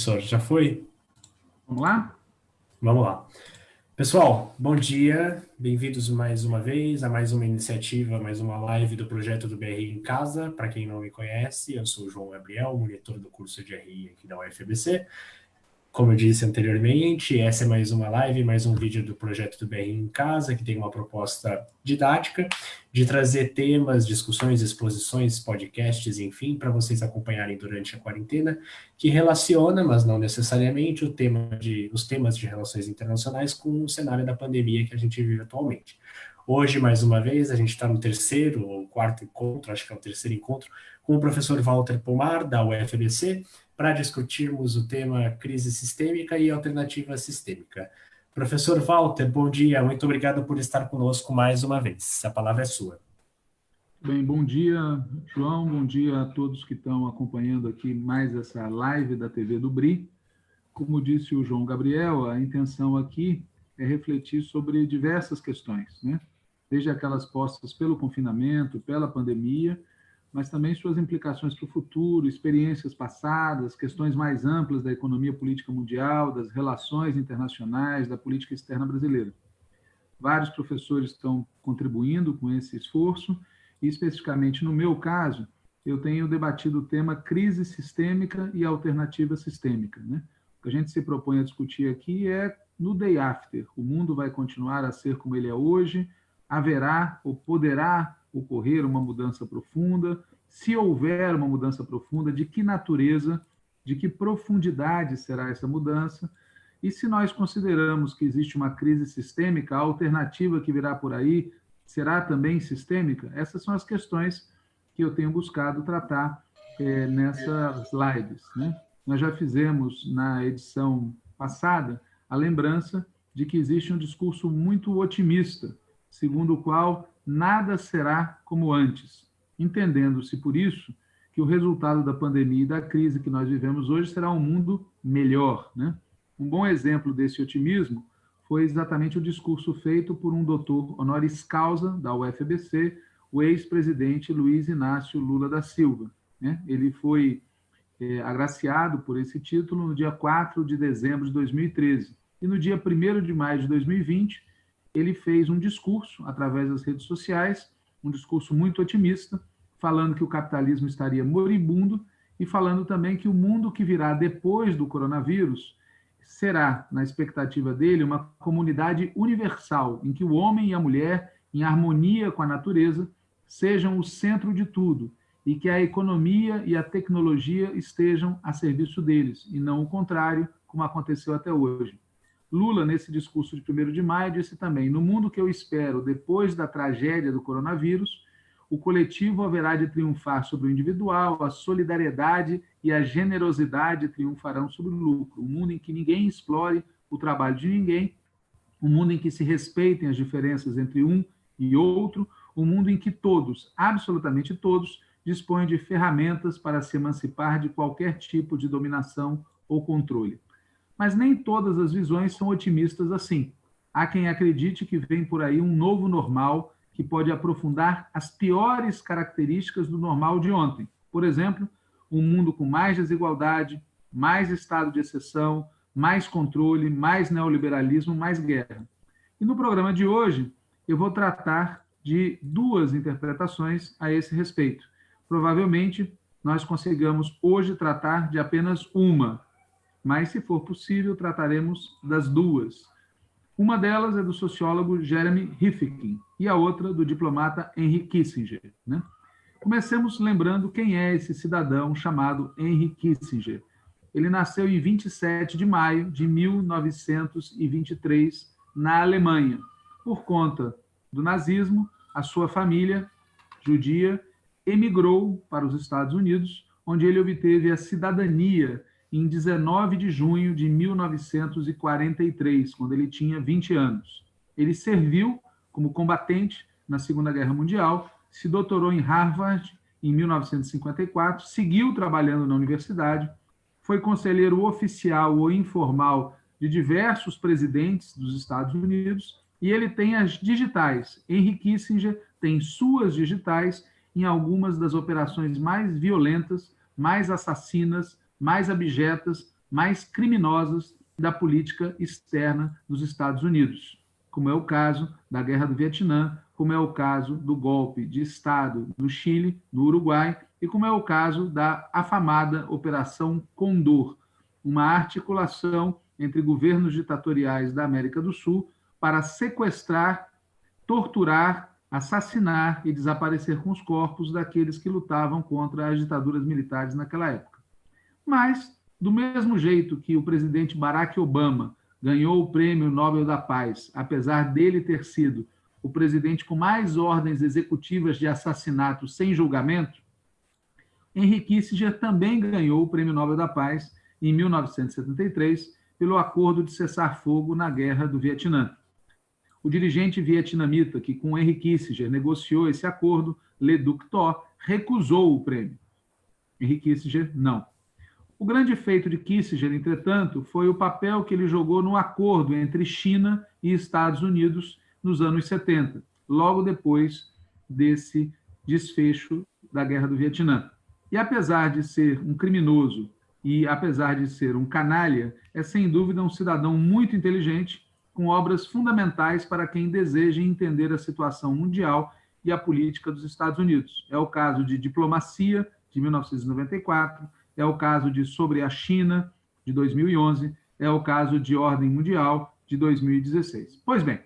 Professor, já foi? Vamos lá? Vamos lá. Pessoal, bom dia. Bem-vindos mais uma vez a mais uma iniciativa, mais uma live do projeto do BRI em Casa. Para quem não me conhece, eu sou o João Gabriel, monitor do curso de RI aqui da UFABC. Como eu disse anteriormente, essa é mais uma live, mais um vídeo do projeto do BR em Casa, que tem uma proposta didática de trazer temas, discussões, exposições, podcasts, enfim, para vocês acompanharem durante a quarentena, que relaciona, mas não necessariamente, os temas de relações internacionais com o cenário da pandemia que a gente vive atualmente. Hoje, mais uma vez, a gente está no terceiro ou quarto encontro, acho que é o terceiro encontro, com o professor Walter Pomar, da UFABC, para discutirmos o tema crise sistêmica e alternativa sistêmica. Professor Walter, bom dia, muito obrigado por estar conosco mais uma vez. A palavra é sua. Bem, bom dia, João, bom dia a todos que estão acompanhando aqui mais essa live da TV do BRI. Como disse o João Gabriel, a intenção aqui é refletir sobre diversas questões, né? Desde aquelas postas pelo confinamento, pela pandemia, mas também suas implicações para o futuro, experiências passadas, questões mais amplas da economia política mundial, das relações internacionais, da política externa brasileira. Vários professores estão contribuindo com esse esforço, e especificamente no meu caso, eu tenho debatido o tema crise sistêmica e alternativa sistêmica, né? O que a gente se propõe a discutir aqui é no day after. O mundo vai continuar a ser como ele é hoje? Haverá ou poderá ocorrer uma mudança profunda? Se houver uma mudança profunda, de que natureza, de que profundidade será essa mudança? E se nós consideramos que existe uma crise sistêmica, a alternativa que virá por aí será também sistêmica? Essas são as questões que eu tenho buscado tratar nessas lives, né? Nós já fizemos na edição passada a lembrança de que existe um discurso muito otimista, segundo o qual nada será como antes, entendendo-se por isso que o resultado da pandemia e da crise que nós vivemos hoje será um mundo melhor, né? Um bom exemplo desse otimismo foi exatamente o discurso feito por um doutor honoris causa da UFABC, o ex-presidente Luiz Inácio Lula da Silva, né? Ele foi agraciado por esse título no dia 4 de dezembro de 2013. E no dia 1º de maio de 2020, ele fez um discurso através das redes sociais, um discurso muito otimista, falando que o capitalismo estaria moribundo e falando também que o mundo que virá depois do coronavírus será, na expectativa dele, uma comunidade universal, em que o homem e a mulher, em harmonia com a natureza, sejam o centro de tudo, e que a economia e a tecnologia estejam a serviço deles, e não o contrário, como aconteceu até hoje. Lula, nesse discurso de 1º de maio, disse também: no mundo que eu espero depois da tragédia do coronavírus, o coletivo haverá de triunfar sobre o individual, a solidariedade e a generosidade triunfarão sobre o lucro. Um mundo em que ninguém explore o trabalho de ninguém, um mundo em que se respeitem as diferenças entre um e outro, um mundo em que todos, absolutamente todos, dispõem de ferramentas para se emancipar de qualquer tipo de dominação ou controle. Mas nem todas as visões são otimistas assim. Há quem acredite que vem por aí um novo normal que pode aprofundar as piores características do normal de ontem. Por exemplo, um mundo com mais desigualdade, mais estado de exceção, mais controle, mais neoliberalismo, mais guerra. E no programa de hoje, eu vou tratar de duas interpretações a esse respeito. Provavelmente, nós consigamos hoje tratar de apenas uma, mas, se for possível, trataremos das duas. Uma delas é do sociólogo Jeremy Rifkin e a outra do diplomata Henry Kissinger, né? Comecemos lembrando quem é esse cidadão chamado Henry Kissinger. Ele nasceu em 27 de maio de 1923 na Alemanha. Por conta do nazismo, a sua família judia emigrou para os Estados Unidos, onde ele obteve a cidadania em 19 de junho de 1943, quando ele tinha 20 anos. Ele serviu como combatente na Segunda Guerra Mundial, se doutorou em Harvard em 1954, seguiu trabalhando na universidade, foi conselheiro oficial ou informal de diversos presidentes dos Estados Unidos, e ele tem as digitais. Henry Kissinger tem suas digitais em algumas das operações mais violentas, mais assassinas, mais abjetas mais criminosas da política externa dos Estados Unidos, como é o caso da Guerra do Vietnã, como é o caso do golpe de Estado no Chile, no Uruguai, e como é o caso da afamada Operação Condor, uma articulação entre governos ditatoriais da América do Sul para sequestrar, torturar, assassinar e desaparecer com os corpos daqueles que lutavam contra as ditaduras militares naquela época. Mas, do mesmo jeito que o presidente Barack Obama ganhou o Prêmio Nobel da Paz, apesar dele ter sido o presidente com mais ordens executivas de assassinato sem julgamento, Henry Kissinger também ganhou o Prêmio Nobel da Paz em 1973 pelo acordo de cessar-fogo na Guerra do Vietnã. O dirigente vietnamita que com Henry Kissinger negociou esse acordo, Le Duc Tho, recusou o prêmio. Henry Kissinger, não. O grande feito de Kissinger, entretanto, foi o papel que ele jogou no acordo entre China e Estados Unidos nos anos 70, logo depois desse desfecho da Guerra do Vietnã. E apesar de ser um criminoso e apesar de ser um canalha, é sem dúvida um cidadão muito inteligente, com obras fundamentais para quem deseja entender a situação mundial e a política dos Estados Unidos. É o caso de Diplomacia, de 1994, é o caso de Sobre a China, de 2011, é o caso de Ordem Mundial, de 2016. Pois bem,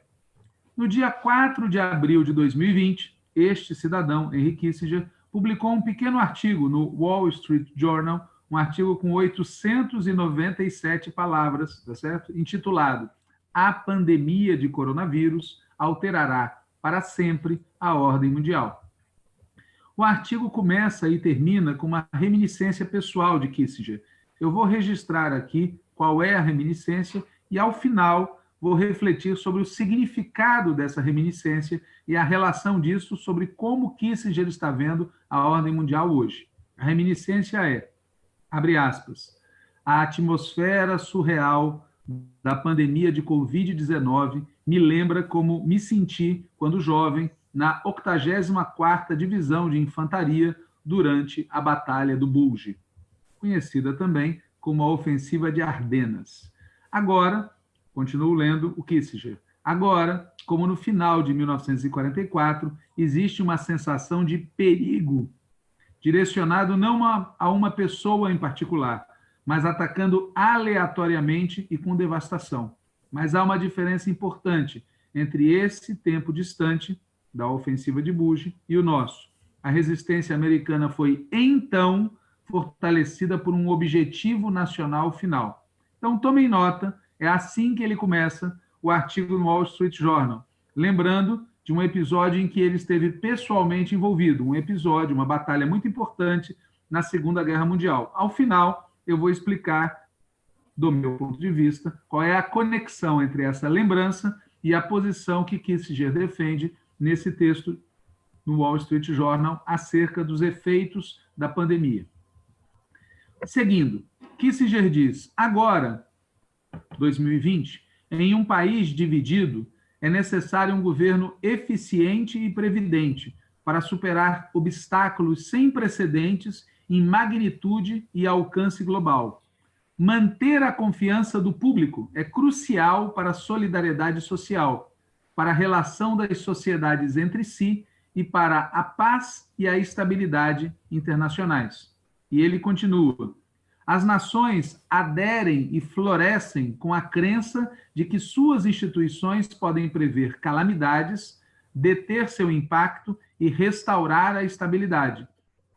no dia 4 de abril de 2020, este cidadão, Henry Kissinger, publicou um pequeno artigo no Wall Street Journal, um artigo com 897 palavras, tá certo? Intitulado A Pandemia de Coronavírus Alterará para Sempre a Ordem Mundial. O artigo começa e termina com uma reminiscência pessoal de Kissinger. Eu vou registrar aqui qual é a reminiscência e, ao final, vou refletir sobre o significado dessa reminiscência e a relação disso sobre como Kissinger está vendo a ordem mundial hoje. A reminiscência é, abre aspas, a atmosfera surreal da pandemia de Covid-19 me lembra como me senti quando jovem na 84ª Divisão de Infantaria durante a Batalha do Bulge, conhecida também como a Ofensiva de Ardenas. Agora, continuo lendo o Kissinger, agora, como no final de 1944, existe uma sensação de perigo, direcionado não a uma pessoa em particular, mas atacando aleatoriamente e com devastação. Mas há uma diferença importante entre esse tempo distante da ofensiva de Bulge e o nosso. A resistência americana foi, então, fortalecida por um objetivo nacional final. Então, tomem nota, é assim que ele começa o artigo no Wall Street Journal, lembrando de um episódio em que ele esteve pessoalmente envolvido, um episódio, uma batalha muito importante na Segunda Guerra Mundial. Ao final, eu vou explicar, do meu ponto de vista, qual é a conexão entre essa lembrança e a posição que Kissinger defende nesse texto no Wall Street Journal acerca dos efeitos da pandemia. Seguindo, Kissinger diz, agora, 2020, em um país dividido, é necessário um governo eficiente e previdente para superar obstáculos sem precedentes em magnitude e alcance global. Manter a confiança do público é crucial para a solidariedade social, para a relação das sociedades entre si e para a paz e a estabilidade internacionais. E ele continua, as nações aderem e florescem com a crença de que suas instituições podem prever calamidades, deter seu impacto e restaurar a estabilidade.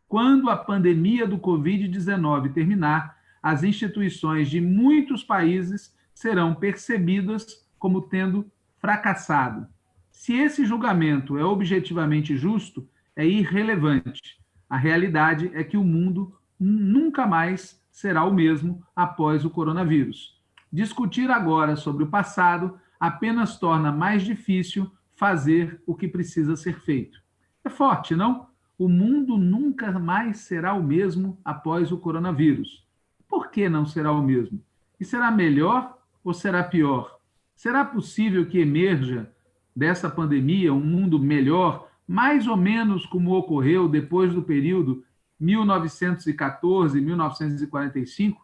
Quando a pandemia do Covid-19 terminar, as instituições de muitos países serão percebidas como tendo fracassado. Se esse julgamento é objetivamente justo, é irrelevante. A realidade é que o mundo nunca mais será o mesmo após o coronavírus. Discutir agora sobre o passado apenas torna mais difícil fazer o que precisa ser feito. É forte, não? O mundo nunca mais será o mesmo após o coronavírus. Por que não será o mesmo? E será melhor ou será pior? Será possível que emerja dessa pandemia um mundo melhor, mais ou menos como ocorreu depois do período 1914-1945,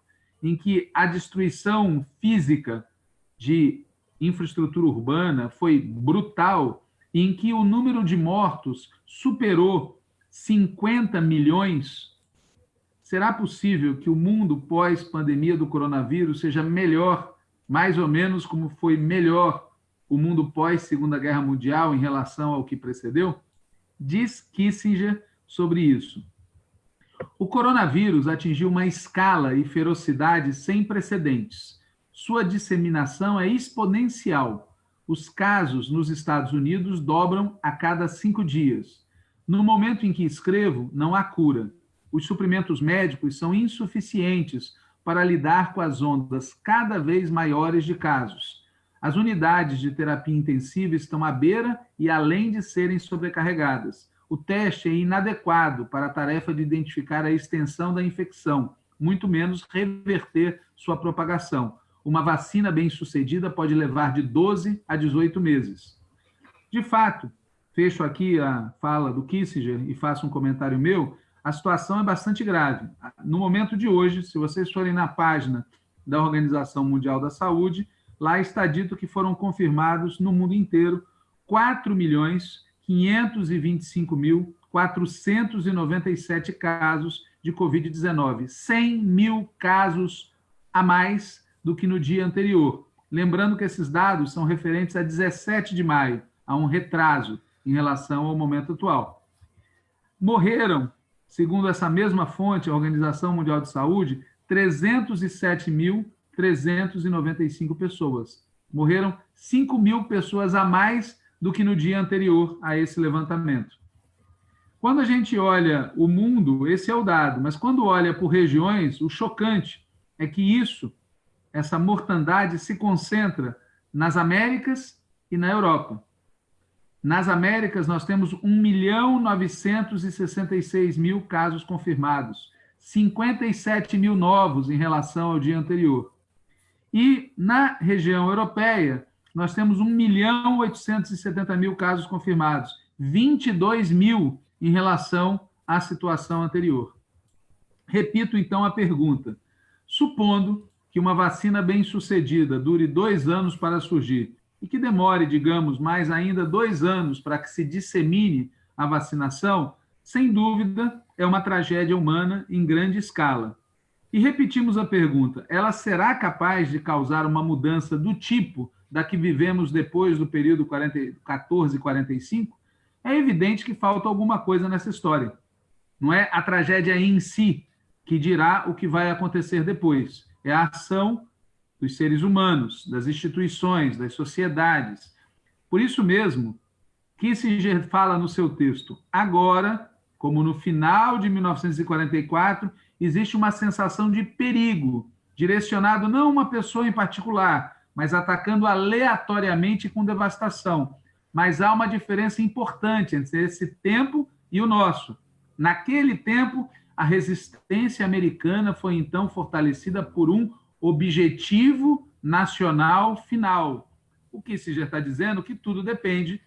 em que a destruição física de infraestrutura urbana foi brutal, em que o número de mortos superou 50 milhões, será possível que o mundo pós-pandemia do coronavírus seja melhor, mais ou menos como foi melhor o mundo pós-Segunda Guerra Mundial em relação ao que precedeu? Diz Kissinger sobre isso. O coronavírus atingiu uma escala e ferocidade sem precedentes. Sua disseminação é exponencial. Os casos nos Estados Unidos dobram a cada 5 dias. No momento em que escrevo, não há cura. Os suprimentos médicos são insuficientes para lidar com as ondas cada vez maiores de casos. As unidades de terapia intensiva estão à beira e além de serem sobrecarregadas. O teste é inadequado para a tarefa de identificar a extensão da infecção, muito menos reverter sua propagação. Uma vacina bem-sucedida pode levar de 12 a 18 meses. De fato, fecho aqui a fala do Kissinger e faço um comentário meu, a situação é bastante grave. No momento de hoje, se vocês forem na página da Organização Mundial da Saúde, lá está dito que foram confirmados no mundo inteiro 4.525.497 casos de Covid-19, 100 mil casos a mais do que no dia anterior. Lembrando que esses dados são referentes a 17 de maio, a um retraso em relação ao momento atual. Morreram, segundo essa mesma fonte, a Organização Mundial de Saúde, 307.395 pessoas. Morreram 5 mil pessoas a mais do que no dia anterior a esse levantamento. Quando a gente olha o mundo, esse é o dado, mas quando olha por regiões, o chocante é que essa mortandade se concentra nas Américas e na Europa. Nas Américas, nós temos 1.966.000 casos confirmados, 57 mil novos em relação ao dia anterior. E na região europeia, nós temos 1.870.000 casos confirmados, 22 mil em relação à situação anterior. Repito, então, a pergunta. Supondo que uma vacina bem-sucedida dure 2 anos para surgir e que demore, digamos, mais ainda 2 anos para que se dissemine a vacinação, sem dúvida, é uma tragédia humana em grande escala. E repetimos a pergunta, ela será capaz de causar uma mudança do tipo da que vivemos depois do período 14-45? É evidente que falta alguma coisa nessa história. Não é a tragédia em si que dirá o que vai acontecer depois. É a ação dos seres humanos, das instituições, das sociedades. Por isso mesmo, Kissinger fala no seu texto, agora, como no final de 1944, existe uma sensação de perigo, direcionado não a uma pessoa em particular, mas atacando aleatoriamente com devastação. Mas há uma diferença importante entre esse tempo e o nosso. Naquele tempo, a resistência americana foi então fortalecida por um objetivo nacional final. O Kissinger está dizendo que tudo depende,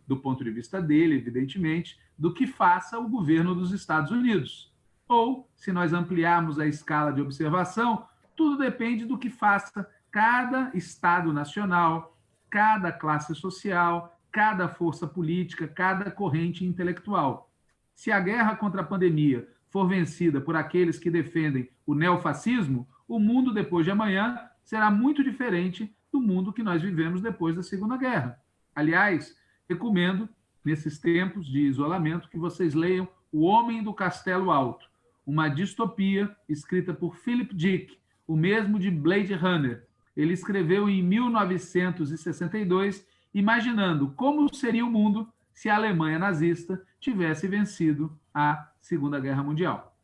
do ponto de vista dele, evidentemente, do que faça o governo dos Estados Unidos. Ou, se nós ampliarmos a escala de observação, tudo depende do que faça cada Estado nacional, cada classe social, cada força política, cada corrente intelectual. Se a guerra contra a pandemia for vencida por aqueles que defendem o neofascismo, o mundo depois de amanhã será muito diferente do mundo que nós vivemos depois da Segunda Guerra. Aliás, recomendo, nesses tempos de isolamento, que vocês leiam O Homem do Castelo Alto, uma distopia escrita por Philip Dick, o mesmo de Blade Runner. Ele escreveu em 1962, imaginando como seria o mundo se a Alemanha nazista tivesse vencido a Segunda Guerra Mundial.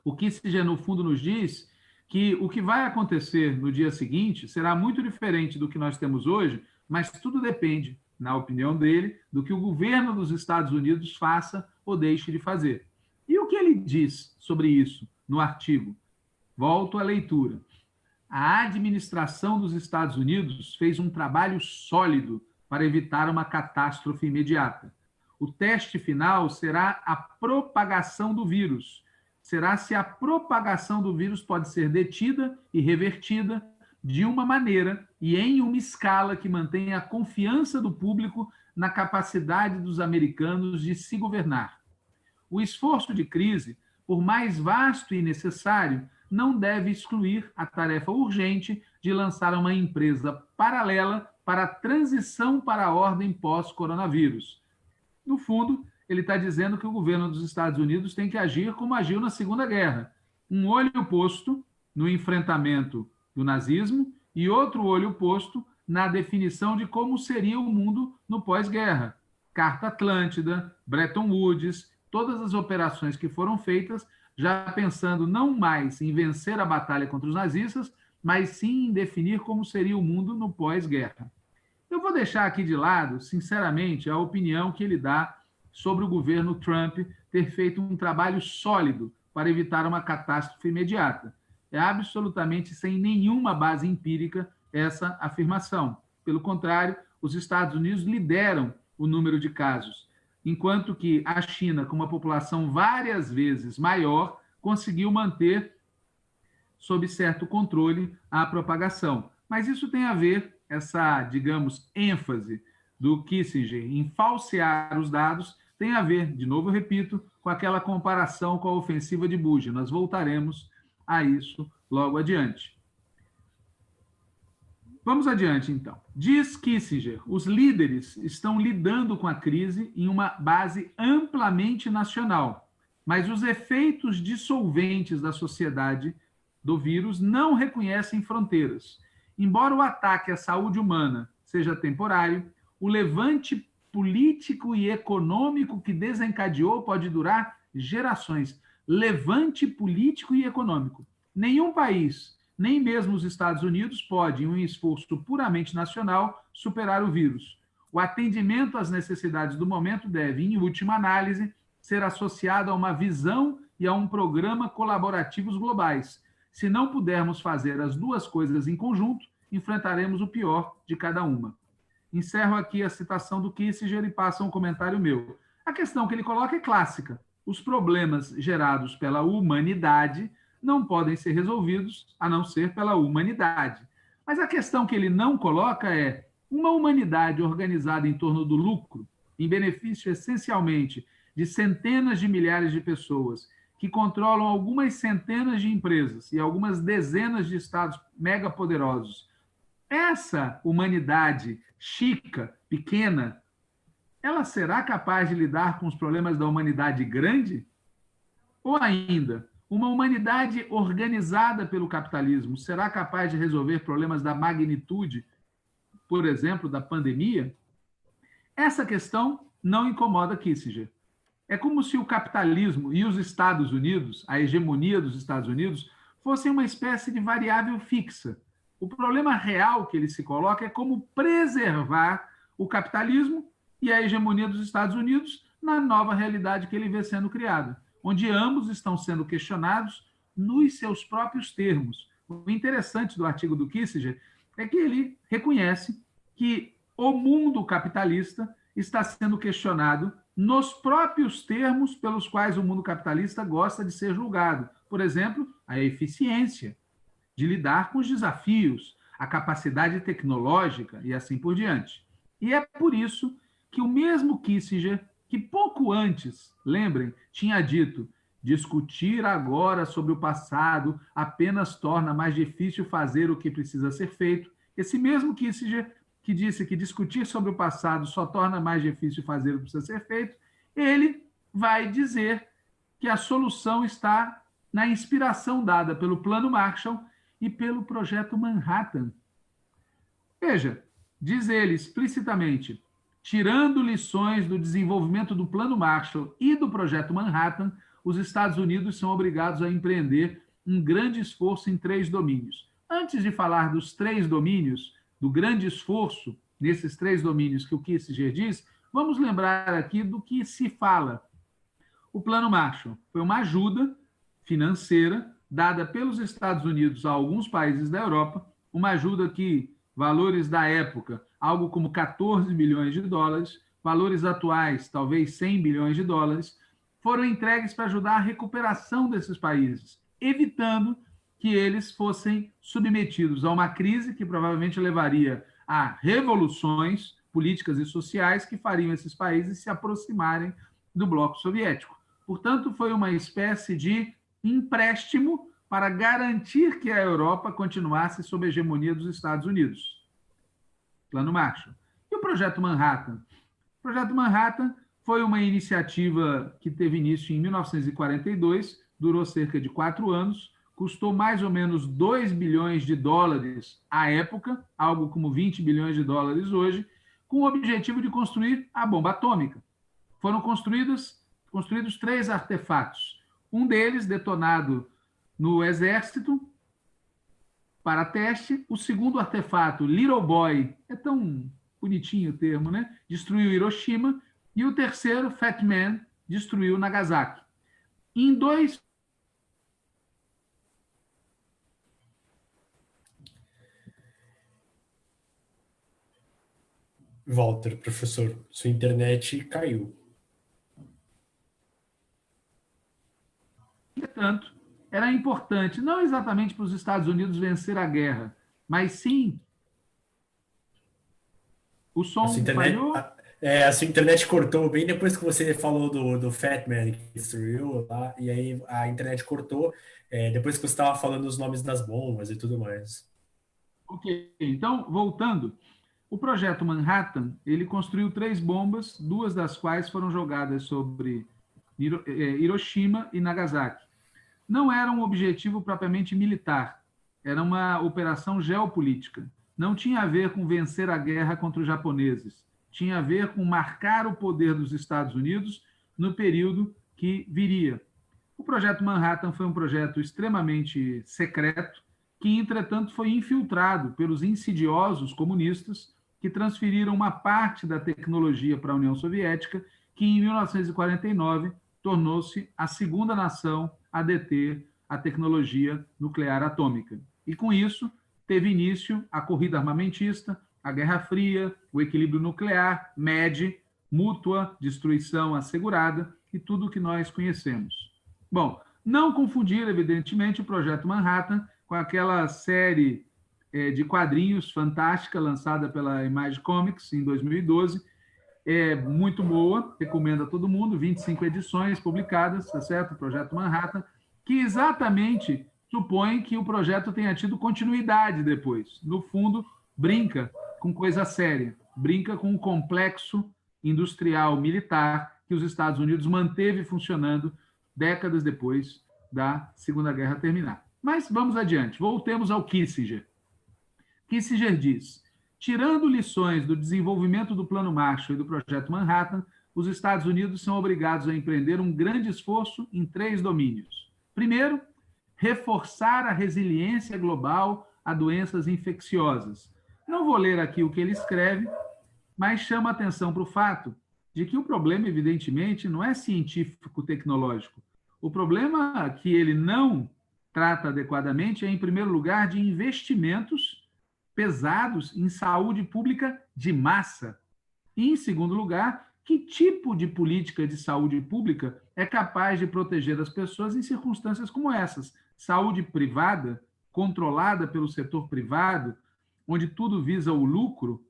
O Kissinger, no fundo, nos diz que o que vai acontecer no dia seguinte será muito diferente do que nós temos hoje, mas tudo depende, na opinião dele, do que o governo dos Estados Unidos faça ou deixe de fazer. E o que ele diz sobre isso no artigo? Volto à leitura. A administração dos Estados Unidos fez um trabalho sólido para evitar uma catástrofe imediata. O teste final será a propagação do vírus. será se a propagação do vírus pode ser detida e revertida de uma maneira e em uma escala que mantenha a confiança do público na capacidade dos americanos de se governar. O esforço de crise, por mais vasto e necessário, não deve excluir a tarefa urgente de lançar uma empresa paralela para a transição para a ordem pós-coronavírus. No fundo, ele está dizendo que o governo dos Estados Unidos tem que agir como agiu na Segunda Guerra. Um olho posto no enfrentamento do nazismo e outro olho posto na definição de como seria o mundo no pós-guerra. Carta Atlântida, Bretton Woods, todas as operações que foram feitas, já pensando não mais em vencer a batalha contra os nazistas, mas sim em definir como seria o mundo no pós-guerra. Eu vou deixar aqui de lado, sinceramente, a opinião que ele dá sobre o governo Trump ter feito um trabalho sólido para evitar uma catástrofe imediata. É absolutamente sem nenhuma base empírica essa afirmação. Pelo contrário, os Estados Unidos lideram o número de casos, enquanto que a China, com uma população várias vezes maior, conseguiu manter sob certo controle a propagação. Mas isso tem a ver, essa, digamos, ênfase do Kissinger em falsear os dados, tem a ver, de novo eu repito, com aquela comparação com a ofensiva de Bush. Nós voltaremos a isso logo adiante. Vamos adiante, então. Diz Kissinger, os líderes estão lidando com a crise em uma base amplamente nacional, mas os efeitos dissolventes da sociedade do vírus não reconhecem fronteiras. Embora o ataque à saúde humana seja temporário, o levante político e econômico que desencadeou pode durar gerações. Levante político e econômico. Nenhum país, nem mesmo os Estados Unidos, pode, em um esforço puramente nacional, superar o vírus. O atendimento às necessidades do momento deve, em última análise, ser associado a uma visão e a um programa colaborativos globais. Se não pudermos fazer as duas coisas em conjunto, enfrentaremos o pior de cada uma. Encerro aqui a citação do Kissinger e passo a um comentário meu. A questão que ele coloca é clássica. Os problemas gerados pela humanidade não podem ser resolvidos a não ser pela humanidade. Mas a questão que ele não coloca é uma humanidade organizada em torno do lucro, em benefício essencialmente de centenas de milhares de pessoas, que controlam algumas centenas de empresas e algumas dezenas de estados megapoderosos. Essa humanidade chica, pequena, ela será capaz de lidar com os problemas da humanidade grande? Ou ainda, uma humanidade organizada pelo capitalismo será capaz de resolver problemas da magnitude, por exemplo, da pandemia? Essa questão não incomoda Kissinger. É como se o capitalismo e os Estados Unidos, a hegemonia dos Estados Unidos, fossem uma espécie de variável fixa. O problema real que ele se coloca é como preservar o capitalismo e a hegemonia dos Estados Unidos na nova realidade que ele vê sendo criada, onde ambos estão sendo questionados nos seus próprios termos. O interessante do artigo do Kissinger é que ele reconhece que o mundo capitalista está sendo questionado nos próprios termos pelos quais o mundo capitalista gosta de ser julgado. Por exemplo, a eficiência de lidar com os desafios, a capacidade tecnológica e assim por diante. E é por isso que o mesmo Kissinger, que pouco antes, lembrem, tinha dito, discutir agora sobre o passado apenas torna mais difícil fazer o que precisa ser feito. Esse mesmo Kissinger, que disse que discutir sobre o passado só torna mais difícil fazer o que precisa ser feito, ele vai dizer que a solução está na inspiração dada pelo Plano Marshall e pelo Projeto Manhattan. Veja, diz ele explicitamente, tirando lições do desenvolvimento do Plano Marshall e do Projeto Manhattan, os Estados Unidos são obrigados a empreender um grande esforço em 3 domínios. Antes de falar dos 3 domínios, do grande esforço nesses 3 domínios que o Kissinger diz, vamos lembrar aqui do que se fala. O Plano Marshall foi uma ajuda financeira dada pelos Estados Unidos a alguns países da Europa, uma ajuda que, valores da época, algo como 14 bilhões de dólares, valores atuais, talvez 100 bilhões de dólares, foram entregues para ajudar a recuperação desses países, evitando que eles fossem submetidos a uma crise que provavelmente levaria a revoluções políticas e sociais que fariam esses países se aproximarem do bloco soviético. Portanto, foi uma espécie de empréstimo para garantir que a Europa continuasse sob a hegemonia dos Estados Unidos. Plano Marshall. E o Projeto Manhattan? O Projeto Manhattan foi uma iniciativa que teve início em 1942, durou cerca de 4 anos, custou mais ou menos 2 bilhões de dólares à época, algo como 20 bilhões de dólares hoje, com o objetivo de construir a bomba atômica. Foram construídos 3 artefatos. Um deles detonado no exército para teste. O segundo artefato, Little Boy, é tão bonitinho o termo, né? Destruiu Hiroshima. E o terceiro, Fat Man, destruiu Nagasaki. Em 2... Walter, professor, sua internet caiu. Entretanto, era importante, não exatamente para os Estados Unidos vencer a guerra, mas sim... O som falhou? A sua internet cortou bem depois que você falou do Fat Man que destruiu lá, e aí a internet cortou depois que você estava falando os nomes das bombas e tudo mais. Ok, então, voltando, o projeto Manhattan, ele construiu 3 bombas, 2 das quais foram jogadas sobre Hiroshima e Nagasaki. Não era um objetivo propriamente militar, era uma operação geopolítica. Não tinha a ver com vencer a guerra contra os japoneses, tinha a ver com marcar o poder dos Estados Unidos no período que viria. O projeto Manhattan foi um projeto extremamente secreto, que, entretanto, foi infiltrado pelos insidiosos comunistas que transferiram uma parte da tecnologia para a União Soviética, que, em 1949, tornou-se a segunda nação a deter a tecnologia nuclear atômica. E, com isso, teve início a corrida armamentista, a Guerra Fria, o equilíbrio nuclear, MED, mútua destruição assegurada e tudo o que nós conhecemos. Bom, não confundir, evidentemente, o Projeto Manhattan com aquela série de quadrinhos fantástica lançada pela Image Comics em 2012. É muito boa, recomendo a todo mundo, 25 edições publicadas, tá certo? O Projeto Manhattan, que exatamente supõe que o projeto tenha tido continuidade depois. No fundo, brinca com coisa séria, brinca com um complexo industrial militar que os Estados Unidos manteve funcionando décadas depois da Segunda Guerra terminar. Mas vamos adiante, voltemos ao Kissinger. Kissinger diz: tirando lições do desenvolvimento do Plano Marshall e do Projeto Manhattan, os Estados Unidos são obrigados a empreender um grande esforço em 3 domínios. Primeiro, reforçar a resiliência global a doenças infecciosas. Não vou ler aqui o que ele escreve, mas chama atenção para o fato de que o problema, evidentemente, não é científico-tecnológico. O problema que ele não trata adequadamente é, em primeiro lugar, de investimentos pesados em saúde pública de massa. E, em segundo lugar, que tipo de política de saúde pública é capaz de proteger as pessoas em circunstâncias como essas? Saúde privada, controlada pelo setor privado, onde tudo visa o lucro.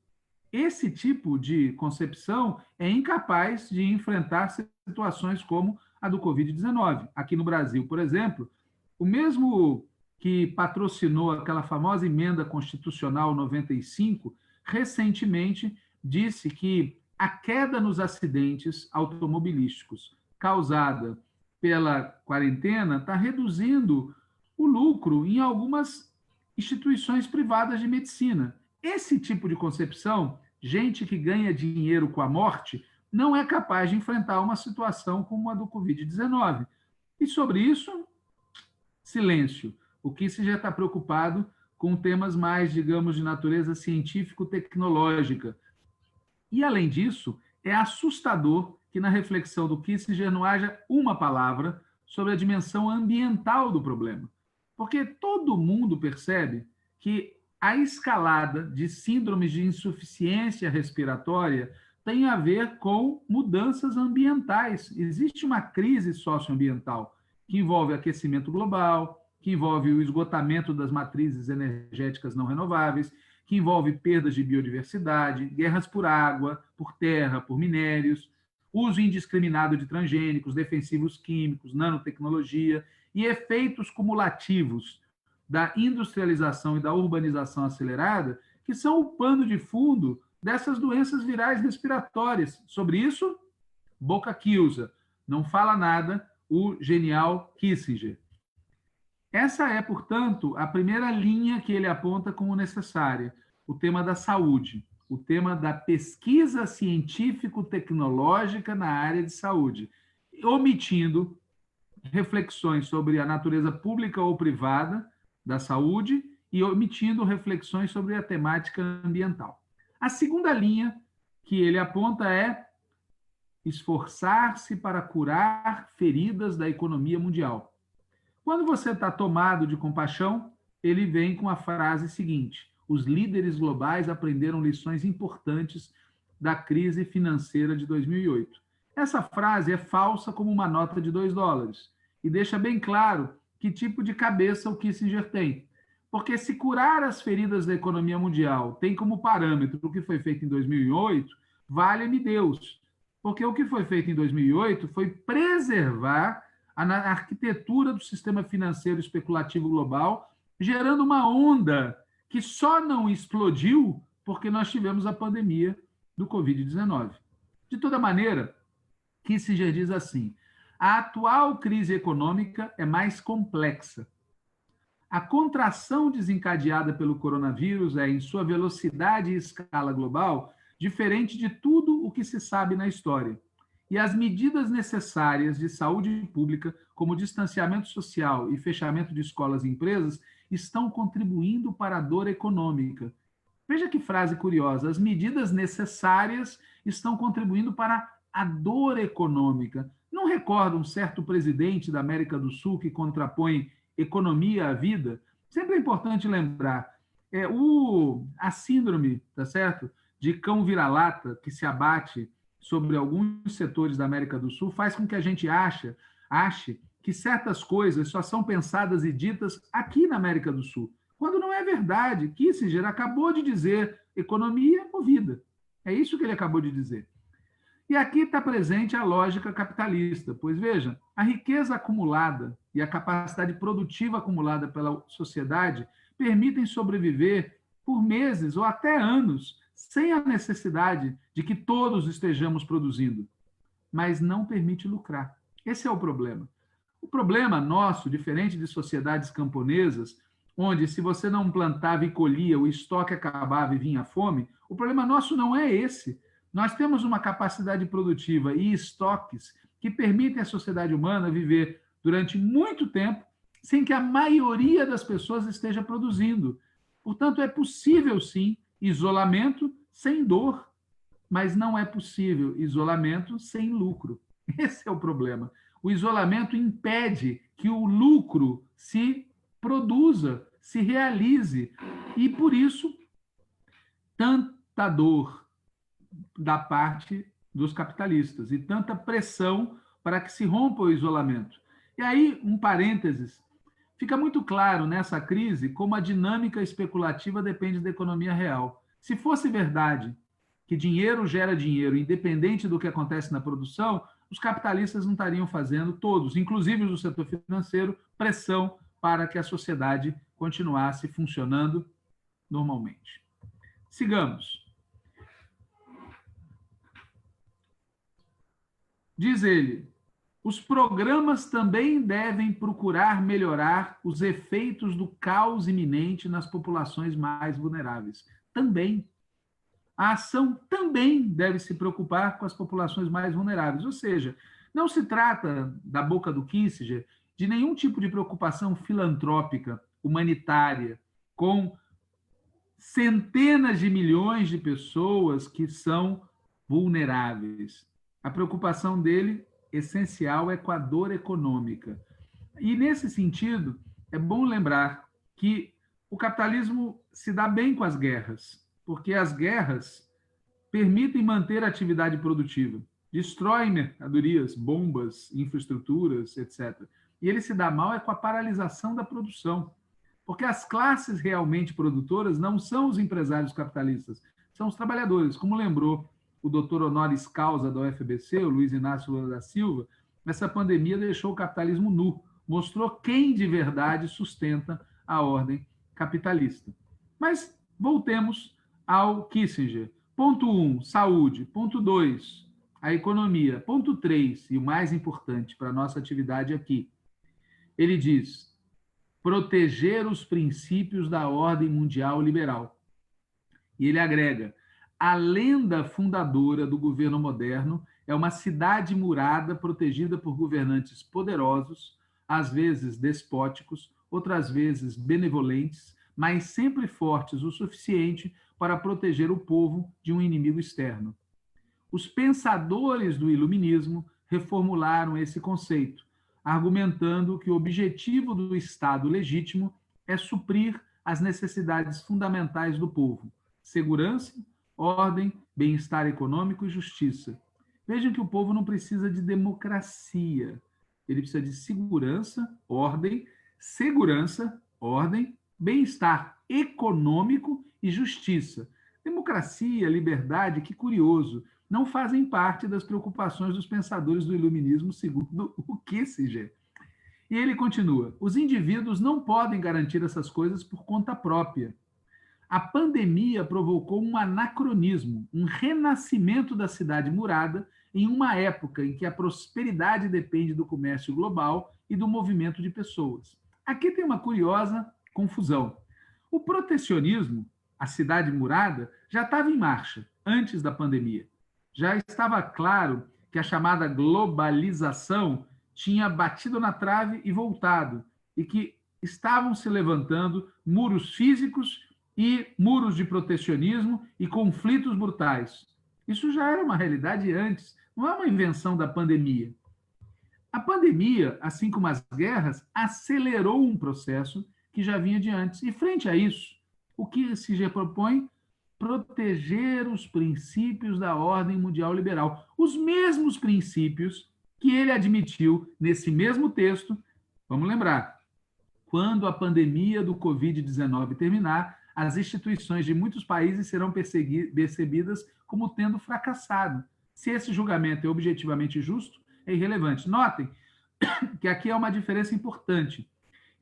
Esse tipo de concepção é incapaz de enfrentar situações como a do Covid-19. Aqui no Brasil, por exemplo, o mesmo que patrocinou aquela famosa emenda constitucional 95, recentemente disse que a queda nos acidentes automobilísticos causada pela quarentena está reduzindo o lucro em algumas instituições privadas de medicina. Esse tipo de concepção, gente que ganha dinheiro com a morte, não é capaz de enfrentar uma situação como a do Covid-19. E sobre isso, silêncio. O Kissinger está preocupado com temas mais, digamos, de natureza científico-tecnológica. E, além disso, é assustador que na reflexão do Kissinger não haja uma palavra sobre a dimensão ambiental do problema. Porque todo mundo percebe que a escalada de síndromes de insuficiência respiratória tem a ver com mudanças ambientais. Existe uma crise socioambiental que envolve aquecimento global, que envolve o esgotamento das matrizes energéticas não renováveis, que envolve perdas de biodiversidade, guerras por água, por terra, por minérios, uso indiscriminado de transgênicos, defensivos químicos, nanotecnologia e efeitos cumulativos da industrialização e da urbanização acelerada, que são o pano de fundo dessas doenças virais respiratórias. Sobre isso, boca quiusa, não fala nada o genial Kissinger. Essa é, portanto, a primeira linha que ele aponta como necessária, o tema da saúde, o tema da pesquisa científico-tecnológica na área de saúde, omitindo reflexões sobre a natureza pública ou privada da saúde e omitindo reflexões sobre a temática ambiental. A segunda linha que ele aponta é esforçar-se para curar feridas da economia mundial. Quando você está tomado de compaixão, ele vem com a frase seguinte: os líderes globais aprenderam lições importantes da crise financeira de 2008. Essa frase é falsa como uma nota de $2 e deixa bem claro que tipo de cabeça o Kissinger tem. Porque se curar as feridas da economia mundial tem como parâmetro o que foi feito em 2008, valha-me Deus. Porque o que foi feito em 2008 foi preservar a arquitetura do sistema financeiro especulativo global, gerando uma onda que só não explodiu porque nós tivemos a pandemia do Covid-19. De toda maneira, Kissinger diz assim: a atual crise econômica é mais complexa. A contração desencadeada pelo coronavírus é, em sua velocidade e escala global, diferente de tudo o que se sabe na história. E as medidas necessárias de saúde pública, como distanciamento social e fechamento de escolas e empresas, estão contribuindo para a dor econômica. Veja que frase curiosa: as medidas necessárias estão contribuindo para a dor econômica. Não recorda um certo presidente da América do Sul que contrapõe economia à vida? Sempre é importante lembrar, a síndrome, tá certo, de cão vira-lata que se abate sobre alguns setores da América do Sul faz com que a gente ache que certas coisas só são pensadas e ditas aqui na América do Sul, quando não é verdade. Kissinger acabou de dizer economia ou vida. É isso que ele acabou de dizer. E aqui está presente a lógica capitalista, pois veja, a riqueza acumulada e a capacidade produtiva acumulada pela sociedade permitem sobreviver por meses ou até anos, sem a necessidade de que todos estejamos produzindo, mas não permite lucrar. Esse é o problema. O problema nosso, diferente de sociedades camponesas, onde se você não plantava e colhia, o estoque acabava e vinha a fome, o problema nosso não é esse. Nós temos uma capacidade produtiva e estoques que permitem à sociedade humana viver durante muito tempo sem que a maioria das pessoas esteja produzindo. Portanto, é possível, sim, isolamento sem dor, mas não é possível isolamento sem lucro. Esse é o problema. O isolamento impede que o lucro se produza, se realize, e por isso tanta dor da parte dos capitalistas e tanta pressão para que se rompa o isolamento. E aí, um parênteses, fica muito claro nessa crise como a dinâmica especulativa depende da economia real. Se fosse verdade que dinheiro gera dinheiro, independente do que acontece na produção, os capitalistas não estariam fazendo, todos, inclusive os do setor financeiro, pressão para que a sociedade continuasse funcionando normalmente. Sigamos. Diz ele: os programas também devem procurar melhorar os efeitos do caos iminente nas populações mais vulneráveis. Também. A ação também deve se preocupar com as populações mais vulneráveis. Ou seja, não se trata, da boca do Kissinger, de nenhum tipo de preocupação filantrópica, humanitária, com centenas de milhões de pessoas que são vulneráveis. A preocupação dele, essencial, é com a dor econômica. E, nesse sentido, é bom lembrar que o capitalismo se dá bem com as guerras, porque as guerras permitem manter a atividade produtiva, destroem mercadorias, bombas, infraestruturas, etc. E ele se dá mal é com a paralisação da produção, porque as classes realmente produtoras não são os empresários capitalistas, são os trabalhadores. Como lembrou o doutor honoris causa da UFBC, o Luiz Inácio Lula da Silva, essa pandemia deixou o capitalismo nu, mostrou quem de verdade sustenta a ordem capitalista. Mas voltemos ao Kissinger. Ponto 1, saúde. Ponto 2, a economia. Ponto 3, e o mais importante para a nossa atividade aqui, ele diz: proteger os princípios da ordem mundial liberal. E ele agrega: a lenda fundadora do governo moderno é uma cidade murada protegida por governantes poderosos, às vezes despóticos, outras vezes benevolentes, mas sempre fortes o suficiente para proteger o povo de um inimigo externo. Os pensadores do iluminismo reformularam esse conceito, argumentando que o objetivo do Estado legítimo é suprir as necessidades fundamentais do povo: segurança, ordem, bem-estar econômico e justiça. Vejam que o povo não precisa de democracia, ele precisa de segurança, ordem, bem-estar econômico e justiça. Democracia, liberdade, que curioso, não fazem parte das preocupações dos pensadores do iluminismo, segundo o Kissinger. E ele continua: os indivíduos não podem garantir essas coisas por conta própria. A pandemia provocou um anacronismo, um renascimento da cidade murada em uma época em que a prosperidade depende do comércio global e do movimento de pessoas. Aqui tem uma curiosa confusão. O protecionismo, a cidade murada, já estava em marcha antes da pandemia. Já estava claro que a chamada globalização tinha batido na trave e voltado, e que estavam se levantando muros físicos e muros de protecionismo e conflitos brutais. Isso já era uma realidade antes, não é uma invenção da pandemia. A pandemia, assim como as guerras, acelerou um processo que já vinha de antes. E frente a isso, o que Kissinger propõe? Proteger os princípios da ordem mundial liberal. Os mesmos princípios que ele admitiu nesse mesmo texto. Vamos lembrar, quando a pandemia do Covid-19 terminar, as instituições de muitos países serão percebidas como tendo fracassado. Se esse julgamento é objetivamente justo, é irrelevante. Notem que aqui há uma diferença importante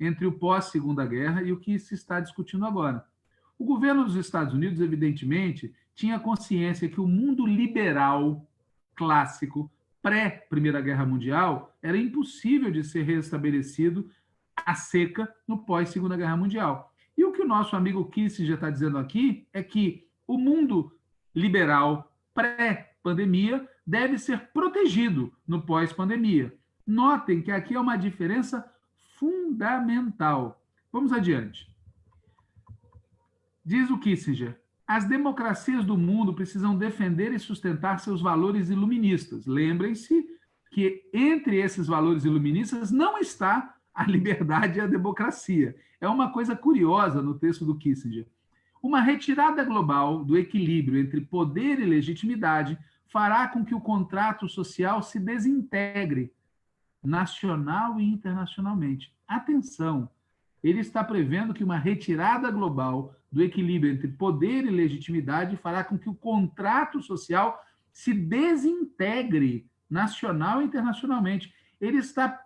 entre o pós-Segunda Guerra e o que se está discutindo agora. O governo dos Estados Unidos, evidentemente, tinha consciência que o mundo liberal clássico, pré-Primeira Guerra Mundial, era impossível de ser restabelecido à seca no pós-Segunda Guerra Mundial. E o que o nosso amigo Kissinger está dizendo aqui é que o mundo liberal pré-pandemia deve ser protegido no pós-pandemia. Notem que aqui é uma diferença fundamental. Vamos adiante. Diz o Kissinger: as democracias do mundo precisam defender e sustentar seus valores iluministas. Lembrem-se que entre esses valores iluministas não está a liberdade e a democracia. É uma coisa curiosa no texto do Kissinger. Uma retirada global do equilíbrio entre poder e legitimidade fará com que o contrato social se desintegre, nacional e internacionalmente. Atenção, ele está prevendo que uma retirada global do equilíbrio entre poder e legitimidade fará com que o contrato social se desintegre, nacional e internacionalmente. Ele está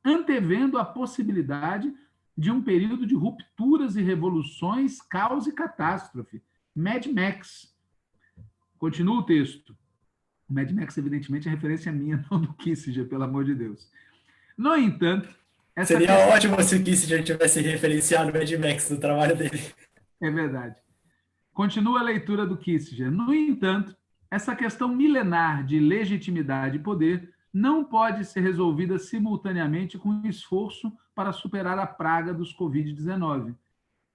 antevendo a possibilidade de um período de rupturas e revoluções, caos e catástrofe. Mad Max. Continua o texto. O Mad Max, evidentemente, é referência minha, não do Kissinger, pelo amor de Deus. No entanto... Seria ótimo se o Kissinger tivesse referenciado o Mad Max no trabalho dele. É verdade. Continua a leitura do Kissinger. No entanto, essa questão milenar de legitimidade e poder não pode ser resolvida simultaneamente com esforço para superar a praga dos Covid-19.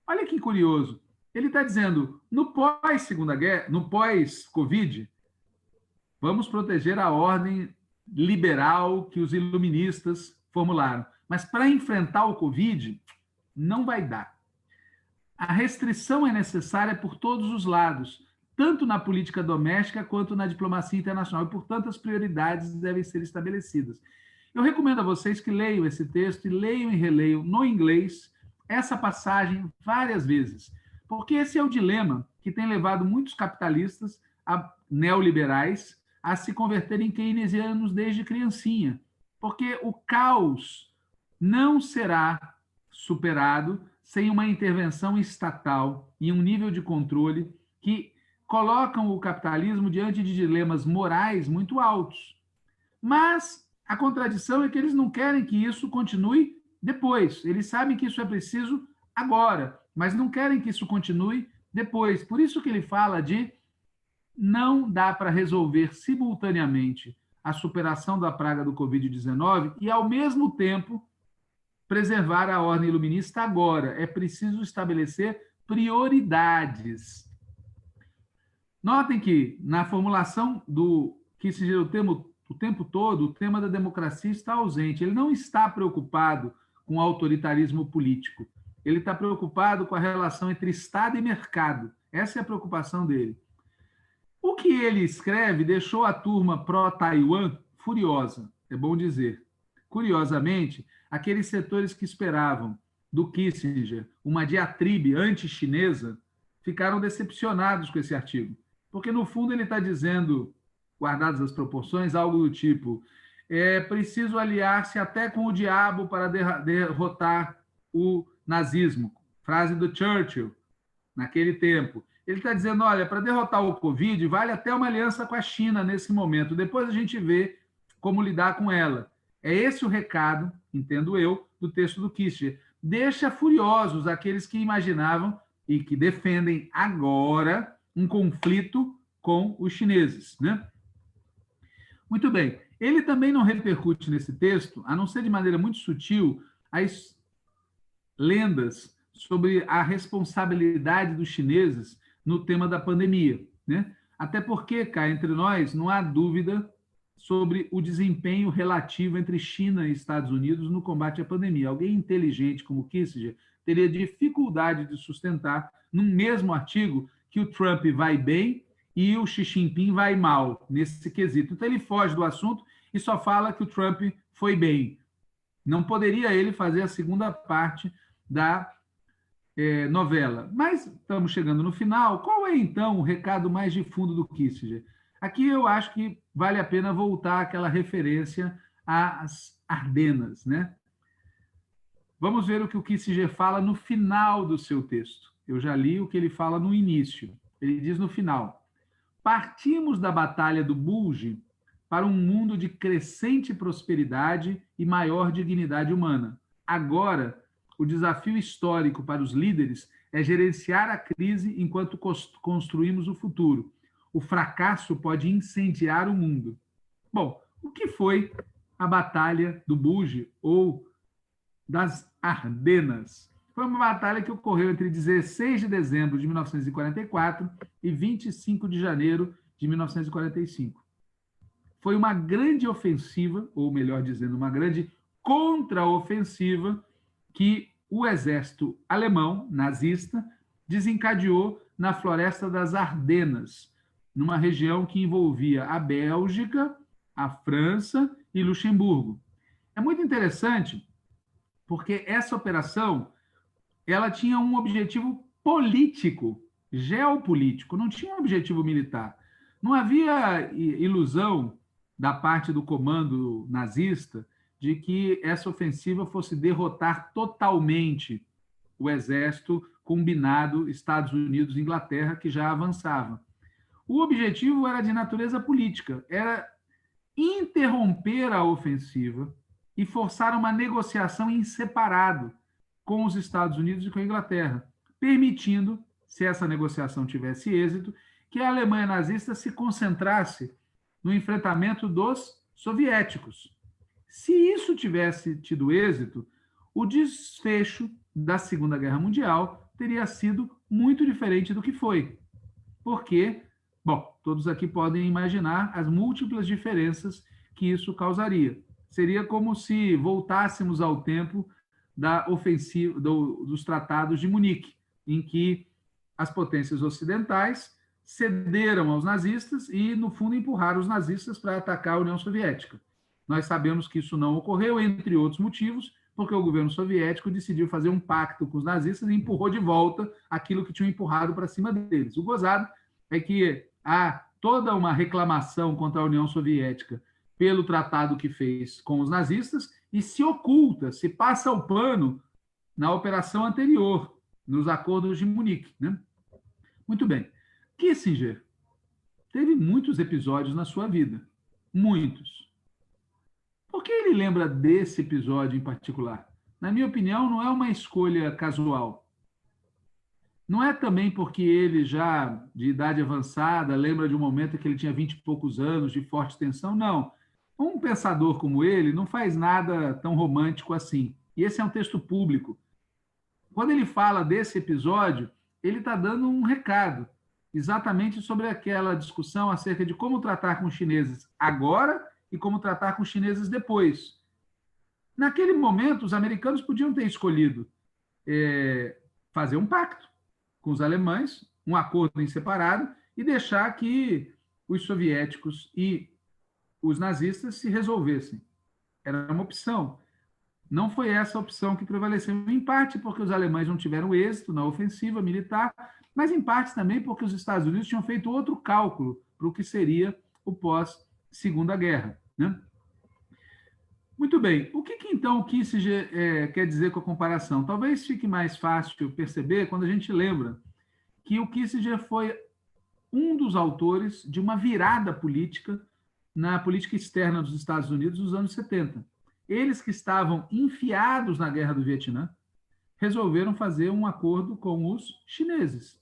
Olha que curioso. Ele está dizendo, no pós-Segunda Guerra, no pós-Covid, vamos proteger a ordem liberal que os iluministas formularam. Mas para enfrentar o Covid, não vai dar. A restrição é necessária por todos os lados, tanto na política doméstica quanto na diplomacia internacional, e, portanto, as prioridades devem ser estabelecidas. Eu recomendo a vocês que leiam esse texto e leiam e releiam no inglês essa passagem várias vezes, porque esse é o dilema que tem levado muitos capitalistas neoliberais a se converterem em keynesianos desde criancinha, porque o caos não será superado sem uma intervenção estatal e um nível de controle que colocam o capitalismo diante de dilemas morais muito altos. Mas a contradição é que eles não querem que isso continue depois. Eles sabem que isso é preciso agora, mas não querem que isso continue depois. Por isso que ele fala de não dá para resolver simultaneamente a superação da praga do Covid-19 e, ao mesmo tempo, preservar a ordem iluminista agora. É preciso estabelecer prioridades. Notem que, na formulação do Kissinger o tempo todo, o tema da democracia está ausente. Ele não está preocupado com o autoritarismo político. Ele está preocupado com a relação entre Estado e mercado. Essa é a preocupação dele. O que ele escreve deixou a turma pró-Taiwan furiosa, é bom dizer. Curiosamente, aqueles setores que esperavam do Kissinger uma diatribe anti-chinesa ficaram decepcionados com esse artigo, porque, no fundo, ele está dizendo, guardadas as proporções, algo do tipo: é preciso aliar-se até com o diabo para derrotar o nazismo. Frase do Churchill, naquele tempo. Ele está dizendo, olha, para derrotar o Covid, vale até uma aliança com a China nesse momento. Depois a gente vê como lidar com ela. É esse o recado, entendo eu, do texto do Kissinger. Deixa furiosos aqueles que imaginavam e que defendem agora um conflito com os chineses, né? Muito bem. Ele também não repercute nesse texto, a não ser de maneira muito sutil, as lendas sobre a responsabilidade dos chineses no tema da pandemia, né? Até porque, cá entre nós, não há dúvida sobre o desempenho relativo entre China e Estados Unidos no combate à pandemia. Alguém inteligente como Kissinger teria dificuldade de sustentar, num mesmo artigo, que o Trump vai bem e o Xi Jinping vai mal nesse quesito. Então, ele foge do assunto e só fala que o Trump foi bem. Não poderia ele fazer a segunda parte da novela. Mas estamos chegando no final. Qual é, então, o recado mais de fundo do Kissinger? Aqui eu acho que vale a pena voltar àquela referência às Ardenas, né? Vamos ver o que o Kissinger fala no final do seu texto. Eu já li o que ele fala no início. Ele diz no final: partimos da batalha do Bulge para um mundo de crescente prosperidade e maior dignidade humana. Agora, o desafio histórico para os líderes é gerenciar a crise enquanto construímos o futuro. O fracasso pode incendiar o mundo. Bom, o que foi a Batalha do Bulge ou das Ardenas? Foi uma batalha que ocorreu entre 16 de dezembro de 1944 e 25 de janeiro de 1945. Foi uma grande ofensiva, ou melhor dizendo, uma grande contraofensiva que o exército alemão, nazista, desencadeou na floresta das Ardenas, numa região que envolvia a Bélgica, a França e Luxemburgo. É muito interessante, porque essa operação ela tinha um objetivo político, geopolítico, não tinha um objetivo militar. Não havia ilusão da parte do comando nazista de que essa ofensiva fosse derrotar totalmente o exército combinado Estados Unidos e Inglaterra, que já avançava. O objetivo era de natureza política, era interromper a ofensiva e forçar uma negociação em separado com os Estados Unidos e com a Inglaterra, permitindo, se essa negociação tivesse êxito, que a Alemanha nazista se concentrasse no enfrentamento dos soviéticos. Se isso tivesse tido êxito, o desfecho da Segunda Guerra Mundial teria sido muito diferente do que foi. Porque, bom, todos aqui podem imaginar as múltiplas diferenças que isso causaria. Seria como se voltássemos ao tempo da ofensiva dos tratados de Munique, em que as potências ocidentais cederam aos nazistas e, no fundo, empurraram os nazistas para atacar a União Soviética. Nós sabemos que isso não ocorreu, entre outros motivos, porque o governo soviético decidiu fazer um pacto com os nazistas e empurrou de volta aquilo que tinham empurrado para cima deles. O gozado é que há toda uma reclamação contra a União Soviética pelo tratado que fez com os nazistas e se oculta, se passa o pano na operação anterior, nos acordos de Munique, né? Muito bem. Kissinger teve muitos episódios na sua vida. Muitos. Por que ele lembra desse episódio em particular? Na minha opinião, não é uma escolha casual. Não é também porque ele, já de idade avançada, lembra de um momento em que ele tinha 20 e poucos anos, de forte tensão. Não. Um pensador como ele não faz nada tão romântico assim. E esse é um texto público. Quando ele fala desse episódio, ele está dando um recado, exatamente sobre aquela discussão acerca de como tratar com os chineses agora e como tratar com os chineses depois. Naquele momento, os americanos podiam ter escolhido fazer um pacto com os alemães, um acordo em separado, e deixar que os soviéticos e os nazistas se resolvessem. Era uma opção. Não foi essa a opção que prevaleceu, em parte porque os alemães não tiveram êxito na ofensiva militar, mas em parte também porque os Estados Unidos tinham feito outro cálculo para o que seria o pós-Segunda Guerra, né? Muito bem. O que então o Kissinger quer dizer com a comparação? Talvez fique mais fácil perceber quando a gente lembra que o Kissinger foi um dos autores de uma virada política na política externa dos Estados Unidos nos anos 70. Eles que estavam enfiados na Guerra do Vietnã resolveram fazer um acordo com os chineses.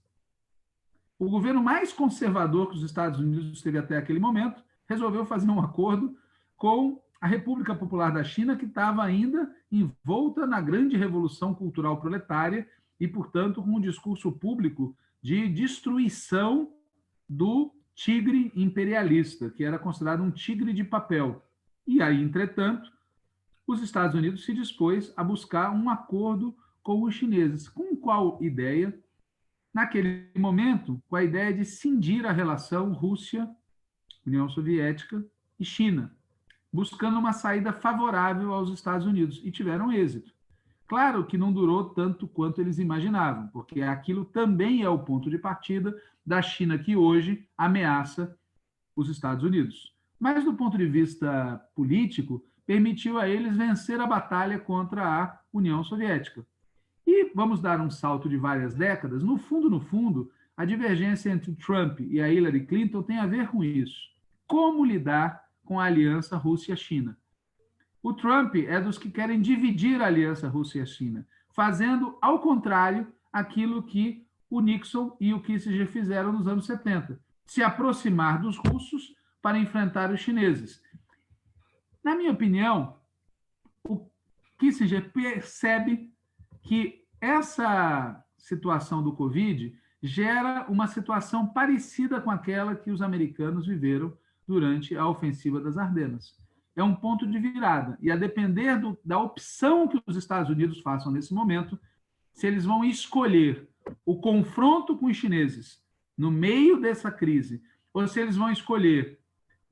O governo mais conservador que os Estados Unidos teve até aquele momento resolveu fazer um acordo com a República Popular da China, que estava ainda envolta na grande revolução cultural proletária e, portanto, com um discurso público de destruição do tigre imperialista, que era considerado um tigre de papel. E aí, entretanto, os Estados Unidos se dispôs a buscar um acordo com os chineses. Com qual ideia? Naquele momento, com a ideia de cindir a relação Rússia, União Soviética e China, buscando uma saída favorável aos Estados Unidos, e tiveram êxito. Claro que não durou tanto quanto eles imaginavam, porque aquilo também é o ponto de partida da China que hoje ameaça os Estados Unidos. Mas, do ponto de vista político, permitiu a eles vencer a batalha contra a União Soviética. E vamos dar um salto de várias décadas. No fundo, a divergência entre Trump e a Hillary Clinton tem a ver com isso. Como lidar com a aliança Rússia-China? O Trump é dos que querem dividir a aliança Rússia-China, fazendo, ao contrário, aquilo que o Nixon e o Kissinger fizeram nos anos 70, se aproximar dos russos para enfrentar os chineses. Na minha opinião, o Kissinger percebe que essa situação do Covid gera uma situação parecida com aquela que os americanos viveram durante a ofensiva das Ardenas. É um ponto de virada. E a depender da opção que os Estados Unidos façam nesse momento, se eles vão escolher o confronto com os chineses no meio dessa crise, ou se eles vão escolher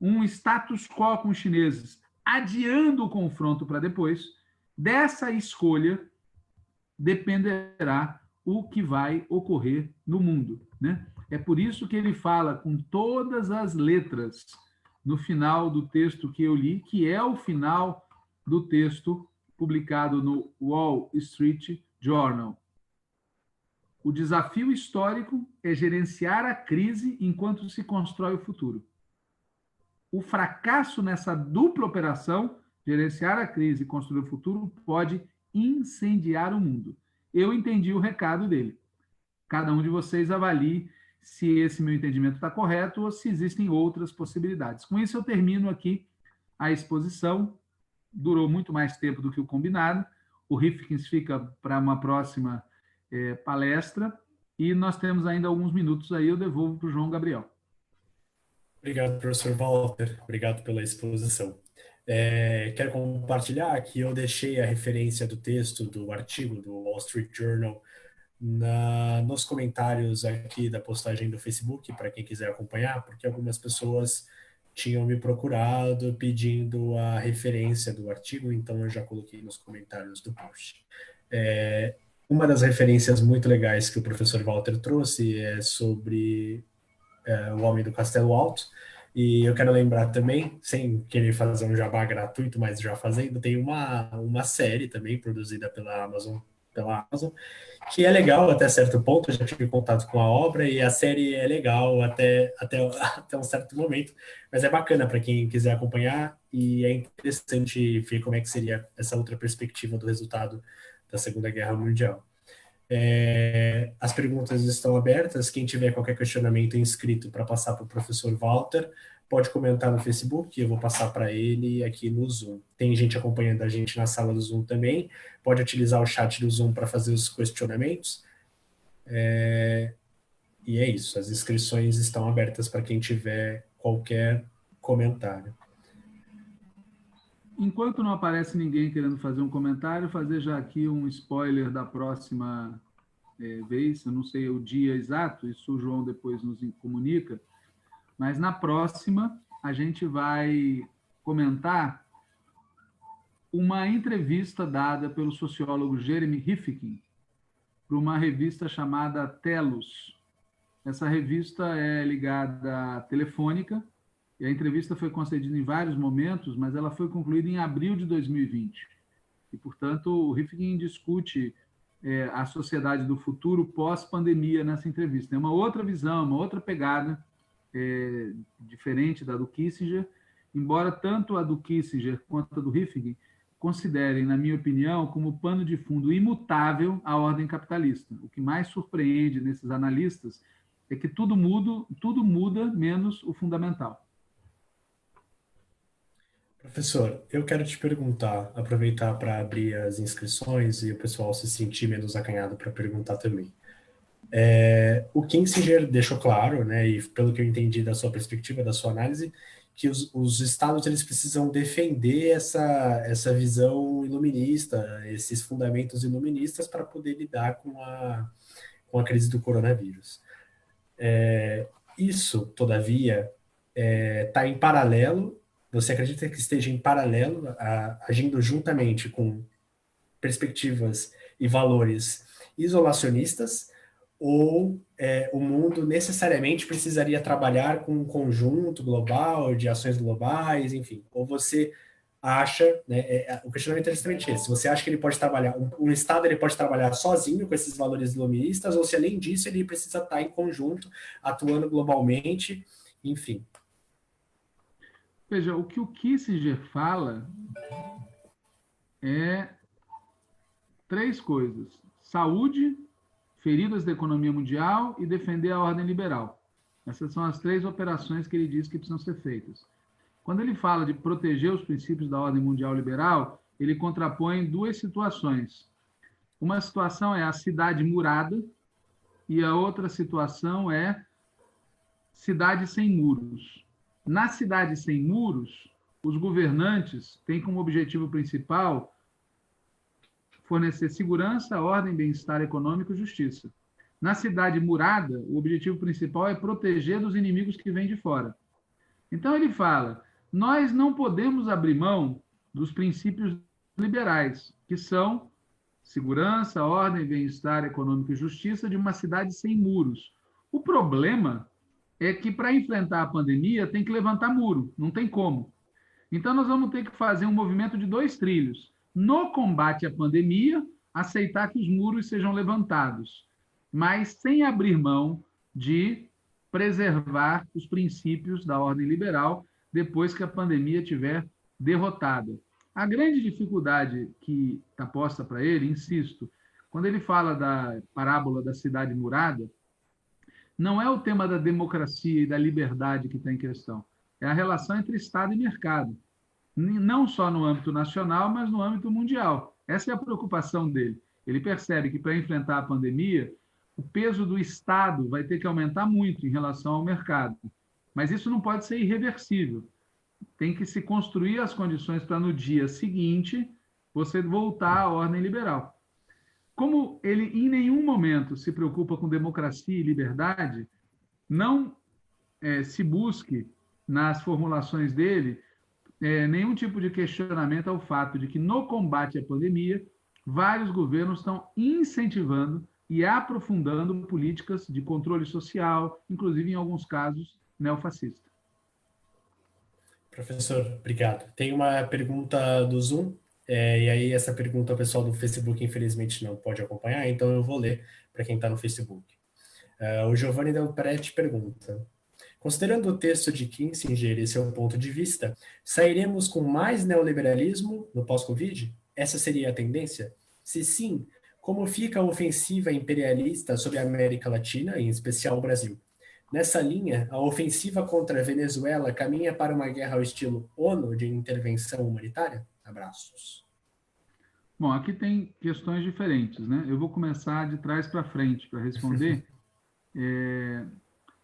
um status quo com os chineses, adiando o confronto para depois, dessa escolha dependerá o que vai ocorrer no mundo, né? É por isso que ele fala com todas as letras no final do texto que eu li, que é o final do texto publicado no Wall Street Journal. O desafio histórico é gerenciar a crise enquanto se constrói o futuro. O fracasso nessa dupla operação, gerenciar a crise e construir o futuro, pode incendiar o mundo. Eu entendi o recado dele. Cada um de vocês avalie se esse meu entendimento está correto ou se existem outras possibilidades. Com isso, eu termino aqui a exposição. Durou muito mais tempo do que o combinado. O Rifkins fica para uma próxima palestra. E nós temos ainda alguns minutos aí, eu devolvo para o João Gabriel. Obrigado, professor Walter. Obrigado pela exposição. Quero compartilhar que eu deixei a referência do texto, do artigo do Wall Street Journal nos comentários aqui da postagem do Facebook, para quem quiser acompanhar, porque algumas pessoas tinham me procurado pedindo a referência do artigo, então eu já coloquei nos comentários do post. Uma das referências muito legais que o professor Walter trouxe é sobre O Homem do Castelo Alto, e eu quero lembrar também, sem querer fazer um jabá gratuito, mas já fazendo, tem uma série também produzida pela Amazon, que é legal até certo ponto, eu já tive contato com a obra, e a série é legal até um certo momento, mas é bacana para quem quiser acompanhar, e é interessante ver como é que seria essa outra perspectiva do resultado da Segunda Guerra Mundial. As perguntas estão abertas. Quem tiver qualquer questionamento inscrito para passar para o professor Walter, pode comentar no Facebook, eu vou passar para ele aqui no Zoom. Tem gente acompanhando a gente na sala do Zoom também, pode utilizar o chat do Zoom para fazer os questionamentos. E é isso, as inscrições estão abertas para quem tiver qualquer comentário. Enquanto não aparece ninguém querendo fazer um comentário, fazer já aqui um spoiler da próxima vez, eu não sei o dia exato, isso o João depois nos comunica, mas na próxima a gente vai comentar uma entrevista dada pelo sociólogo Jeremy Rifkin para uma revista chamada Telos. Essa revista é ligada à Telefônica, e a entrevista foi concedida em vários momentos, mas ela foi concluída em abril de 2020. E, portanto, o Rifkin discute a sociedade do futuro pós-pandemia nessa entrevista. É uma outra visão, uma outra pegada, diferente da do Kissinger, embora tanto a do Kissinger quanto a do Rifkin considerem, na minha opinião, como pano de fundo imutável a ordem capitalista. O que mais surpreende nesses analistas é que tudo muda menos o fundamental. Professor, eu quero te perguntar, aproveitar para abrir as inscrições e o pessoal se sentir menos acanhado para perguntar também. O Kissinger deixou claro, né, e pelo que eu entendi da sua perspectiva, da sua análise, que os estados eles precisam defender essa visão iluminista, esses fundamentos iluministas para poder lidar com a crise do coronavírus. Isso, todavia, está em paralelo. Você acredita que esteja em paralelo, agindo juntamente com perspectivas e valores isolacionistas, ou o mundo necessariamente precisaria trabalhar com um conjunto global de ações globais, enfim? Ou você acha, né, o questionamento é justamente esse, você acha que ele pode trabalhar, um Estado ele pode trabalhar sozinho com esses valores iluministas, ou se além disso ele precisa estar em conjunto, atuando globalmente, enfim? Veja, o que o Kissinger fala é três coisas: saúde, feridas da economia mundial e defender a ordem liberal. Essas são as três operações que ele diz que precisam ser feitas. Quando ele fala de proteger os princípios da ordem mundial liberal, ele contrapõe duas situações. Uma situação é a cidade murada e a outra situação é cidade sem muros. Na cidade sem muros, os governantes têm como objetivo principal fornecer segurança, ordem, bem-estar econômico e justiça. Na cidade murada, o objetivo principal é proteger dos inimigos que vêm de fora. Então ele fala, nós não podemos abrir mão dos princípios liberais, que são segurança, ordem, bem-estar econômico e justiça de uma cidade sem muros. O problema é que para enfrentar a pandemia tem que levantar muro, não tem como. Então nós vamos ter que fazer um movimento de dois trilhos. No combate à pandemia, aceitar que os muros sejam levantados, mas sem abrir mão de preservar os princípios da ordem liberal depois que a pandemia estiver derrotada. A grande dificuldade que está posta para ele, insisto, quando ele fala da parábola da cidade murada, não é o tema da democracia e da liberdade que está em questão, é a relação entre Estado e mercado. Não só no âmbito nacional, mas no âmbito mundial. Essa é a preocupação dele. Ele percebe que para enfrentar a pandemia, o peso do Estado vai ter que aumentar muito em relação ao mercado. Mas isso não pode ser irreversível. Tem que se construir as condições para no dia seguinte você voltar à ordem liberal. como ele em nenhum momento se preocupa com democracia e liberdade, não se busque nas formulações dele nenhum tipo de questionamento ao fato de que no combate à pandemia, vários governos estão incentivando e aprofundando políticas de controle social, inclusive em alguns casos neofascista. Professor, obrigado. Tem uma pergunta do Zoom, e aí essa pergunta o pessoal do Facebook infelizmente não pode acompanhar, então eu vou ler para quem está no Facebook. O Giovanni Del Prete pergunta: considerando o texto de Kissinger e seu ponto de vista, sairemos com mais neoliberalismo no pós-Covid? Essa seria a tendência? Se sim, como fica a ofensiva imperialista sobre a América Latina, em especial o Brasil? Nessa linha, a ofensiva contra a Venezuela caminha para uma guerra ao estilo ONU de intervenção humanitária? Abraços. Bom, aqui tem questões diferentes, né? Eu vou começar de trás para frente para responder.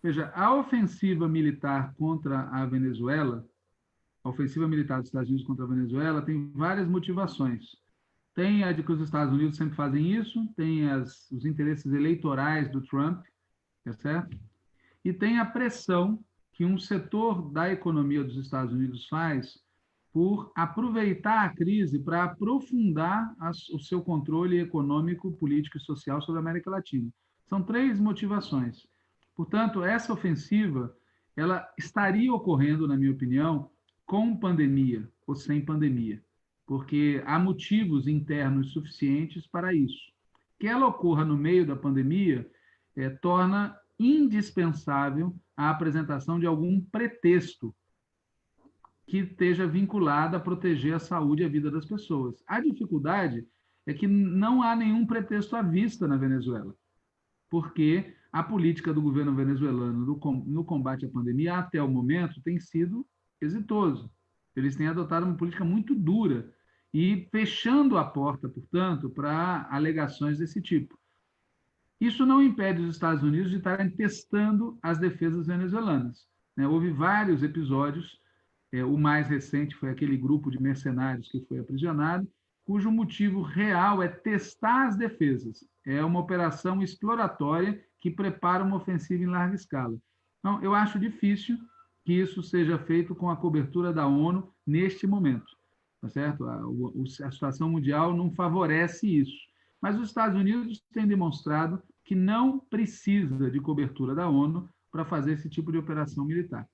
Veja, a ofensiva militar contra a Venezuela, a ofensiva militar dos Estados Unidos contra a Venezuela tem várias motivações. Tem a de que os Estados Unidos sempre fazem isso, tem os interesses eleitorais do Trump, tá certo? E tem a pressão que um setor da economia dos Estados Unidos faz por aproveitar a crise para aprofundar o seu controle econômico, político e social sobre a América Latina. São três motivações. Portanto, essa ofensiva ela estaria ocorrendo, na minha opinião, com pandemia ou sem pandemia, porque há motivos internos suficientes para isso. Que ela ocorra no meio da pandemia torna indispensável a apresentação de algum pretexto que esteja vinculado a proteger a saúde e a vida das pessoas. A dificuldade é que não há nenhum pretexto à vista na Venezuela, porque a política do governo venezuelano no combate à pandemia, até o momento, tem sido exitoso. Eles têm adotado uma política muito dura e fechando a porta, portanto, para alegações desse tipo. Isso não impede os Estados Unidos de estarem testando as defesas venezuelanas. Houve vários episódios, o mais recente foi aquele grupo de mercenários que foi aprisionado, cujo motivo real é testar as defesas. É uma operação exploratória que prepara uma ofensiva em larga escala. Então, eu acho difícil que isso seja feito com a cobertura da ONU neste momento, tá certo? A situação mundial não favorece isso. Mas os Estados Unidos têm demonstrado que não precisa de cobertura da ONU para fazer esse tipo de operação militar.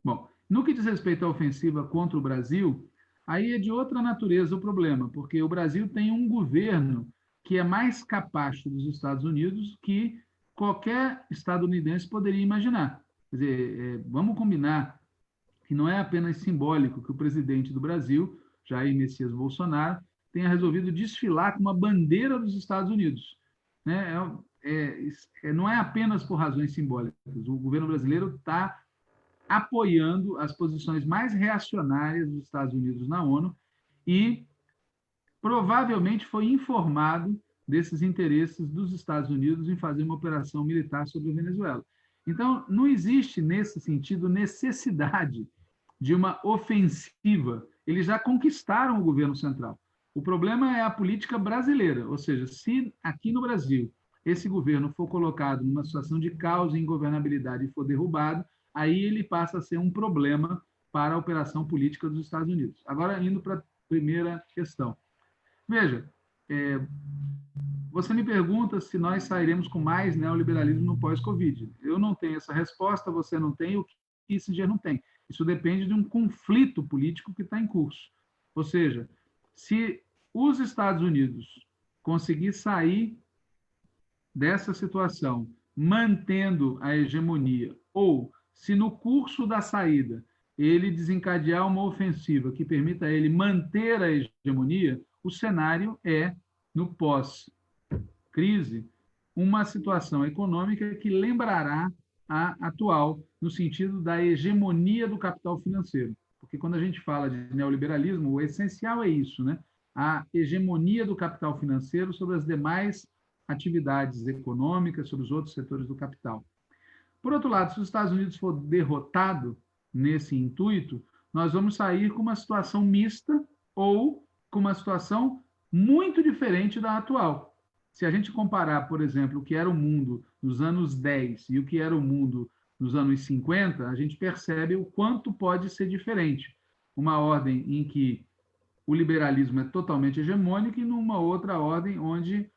Bom, no que diz respeito à ofensiva contra o Brasil, aí é de outra natureza o problema, porque o Brasil tem um governo que é mais capacho dos Estados Unidos que qualquer estadunidense poderia imaginar. Quer dizer, vamos combinar que não é apenas simbólico que o presidente do Brasil, Jair Messias Bolsonaro, tenha resolvido desfilar com uma bandeira dos Estados Unidos. Não é apenas por razões simbólicas. O governo brasileiro está apoiando as posições mais reacionárias dos Estados Unidos na ONU e provavelmente foi informado desses interesses dos Estados Unidos em fazer uma operação militar sobre a Venezuela. Então, não existe, nesse sentido, necessidade de uma ofensiva. Eles já conquistaram o governo central. O problema é a política brasileira, ou seja, se aqui no Brasil esse governo for colocado numa situação de caos e ingovernabilidade e for derrubado, aí ele passa a ser um problema para a operação política dos Estados Unidos. Agora, indo para a primeira questão. Veja, você me pergunta se nós sairemos com mais neoliberalismo no pós-Covid. Eu não tenho essa resposta, você não tem, o Kissinger não tem. Isso depende de um conflito político que está em curso. Ou seja, se os Estados Unidos conseguir sair dessa situação mantendo a hegemonia, ou se no curso da saída ele desencadear uma ofensiva que permita a ele manter a hegemonia, o cenário é, no pós-crise, uma situação econômica que lembrará a atual, no sentido da hegemonia do capital financeiro. Porque quando a gente fala de neoliberalismo, o essencial é isso, né? A hegemonia do capital financeiro sobre as demais atividades econômicas, sobre os outros setores do capital. Por outro lado, se os Estados Unidos for derrotado nesse intuito, nós vamos sair com uma situação mista ou com uma situação muito diferente da atual. se a gente comparar, por exemplo, o que era o mundo nos anos 10 e o que era o mundo nos anos 50, a gente percebe o quanto pode ser diferente. Uma ordem em que o liberalismo é totalmente hegemônico e numa outra ordem onde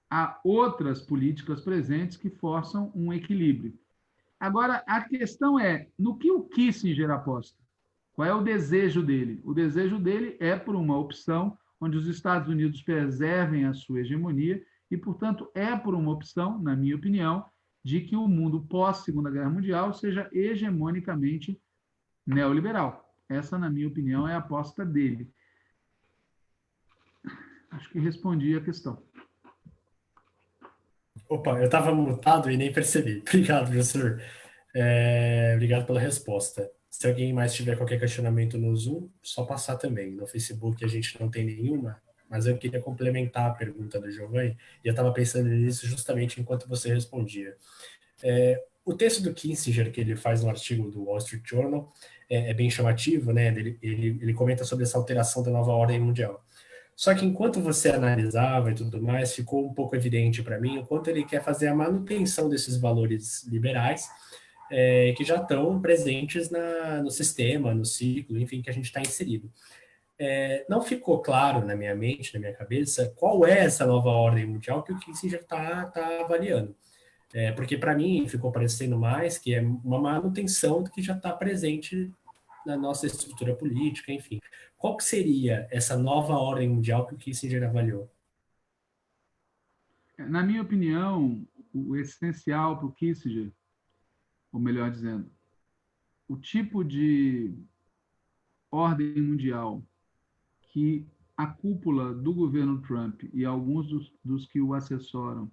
há outras políticas presentes que forçam um equilíbrio. Agora, a questão é, no que o Kissinger aposta? Qual é o desejo dele? O desejo dele é por uma opção onde os Estados Unidos preservem a sua hegemonia e, portanto, é por uma opção, na minha opinião, de que o mundo pós-Segunda Guerra Mundial seja hegemonicamente neoliberal. Essa, na minha opinião, é a aposta dele. Acho que respondi a questão. Opa, eu estava mutado e nem percebi. Obrigado, professor. Obrigado pela resposta. Se alguém mais tiver qualquer questionamento no Zoom, só passar também. No Facebook a gente não tem nenhuma, mas eu queria complementar a pergunta do Giovanni, e eu estava pensando nisso justamente enquanto você respondia. O texto do Kissinger, que ele faz no artigo do Wall Street Journal, é bem chamativo, né? Ele comenta sobre essa alteração da nova ordem mundial. Só que enquanto você analisava e tudo mais, ficou um pouco evidente para mim o quanto ele quer fazer a manutenção desses valores liberais que já estão presentes no sistema, no ciclo, enfim, que a gente está inserido. Não ficou claro na minha mente, na minha cabeça, qual é essa nova ordem mundial que o Kissinger está avaliando. Porque para mim ficou parecendo mais que é uma manutenção do que já está presente na nossa estrutura política, enfim. Qual que seria essa nova ordem mundial que o Kissinger avaliou? Na minha opinião, o essencial para o Kissinger, ou melhor dizendo, o tipo de ordem mundial que a cúpula do governo Trump e alguns dos que o assessoram,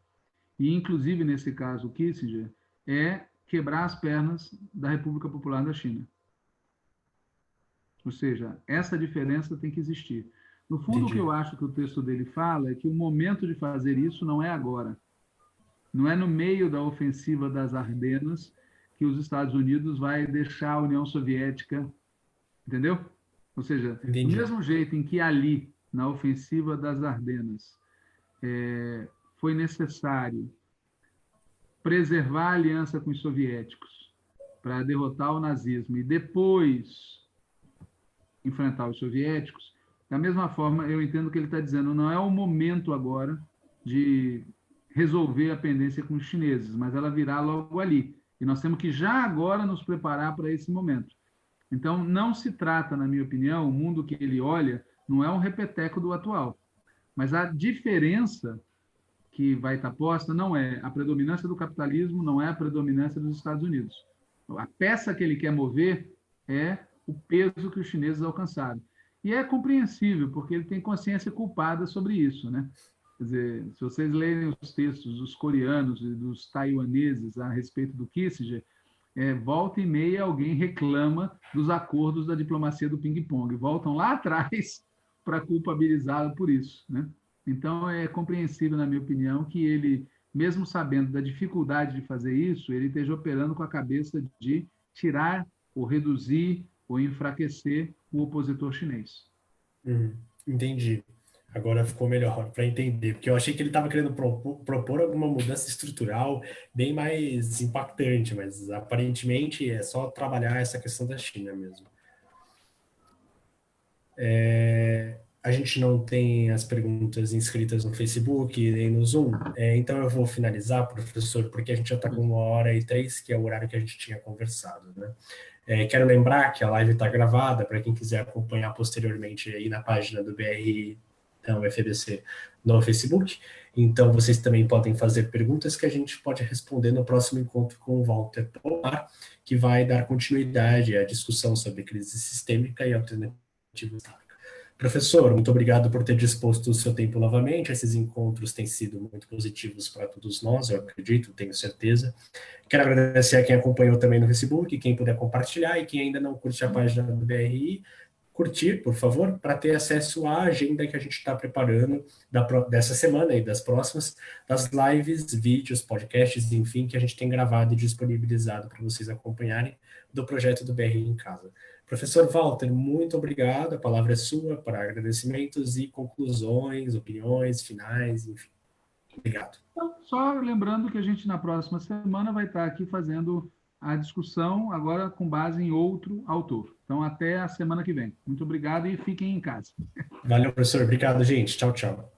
e inclusive nesse caso o Kissinger, é quebrar as pernas da República Popular da China. Ou seja, essa diferença tem que existir. No fundo, o que eu acho que o texto dele fala é que o momento de fazer isso não é agora. Não é no meio da ofensiva das Ardenas que os Estados Unidos vai deixar a União Soviética, entendeu? Ou seja, do mesmo jeito em que ali, na ofensiva das Ardenas, foi necessário preservar a aliança com os soviéticos para derrotar o nazismo e depois enfrentar os soviéticos, da mesma forma, eu entendo que ele está dizendo, não é o momento agora de resolver a pendência com os chineses, mas ela virá logo ali. E nós temos que já agora nos preparar para esse momento. Então, não se trata, na minha opinião, o mundo que ele olha não é um repeteco do atual. Mas a diferença que vai estar posta não é a predominância do capitalismo, não é a predominância dos Estados Unidos. A peça que ele quer mover é o peso que os chineses alcançaram. E é compreensível, porque ele tem consciência culpada sobre isso, né? Quer dizer, se vocês lerem os textos dos coreanos e dos taiwaneses a respeito do Kissinger, volta e meia alguém reclama dos acordos da diplomacia do ping-pong. Voltam lá atrás para culpabilizá-lo por isso, né? Então, é compreensível, na minha opinião, que ele, mesmo sabendo da dificuldade de fazer isso, ele esteja operando com a cabeça de tirar ou reduzir ou enfraquecer o opositor chinês. Entendi. Agora ficou melhor para entender, porque eu achei que ele estava querendo propor alguma mudança estrutural bem mais impactante, mas aparentemente é só trabalhar essa questão da China mesmo. A gente não tem as perguntas inscritas no Facebook nem no Zoom, então eu vou finalizar, professor, porque a gente já está com 1h03, que é o horário que a gente tinha conversado, né? Quero lembrar que a live está gravada para quem quiser acompanhar posteriormente aí na página do BR, então, FBC, no Facebook. Então, vocês também podem fazer perguntas que a gente pode responder no próximo encontro com o Walter Pomar, que vai dar continuidade à discussão sobre crise sistêmica e alternativas. Professor, muito obrigado por ter disposto o seu tempo novamente. Esses encontros têm sido muito positivos para todos nós, eu acredito, tenho certeza. Quero agradecer a quem acompanhou também no Facebook, quem puder compartilhar, e quem ainda não curte a página do BRI, curtir, por favor, para ter acesso à agenda que a gente está preparando dessa semana e das próximas, das lives, vídeos, podcasts, enfim, que a gente tem gravado e disponibilizado para vocês acompanharem do projeto do BRI em Casa. Professor Walter, muito obrigado. A palavra é sua para agradecimentos e conclusões, opiniões, finais, enfim. Obrigado. Então, só lembrando que a gente, na próxima semana, vai estar aqui fazendo a discussão, agora com base em outro autor. Então, até a semana que vem. Muito obrigado e fiquem em casa. Valeu, professor. Obrigado, gente. Tchau, tchau.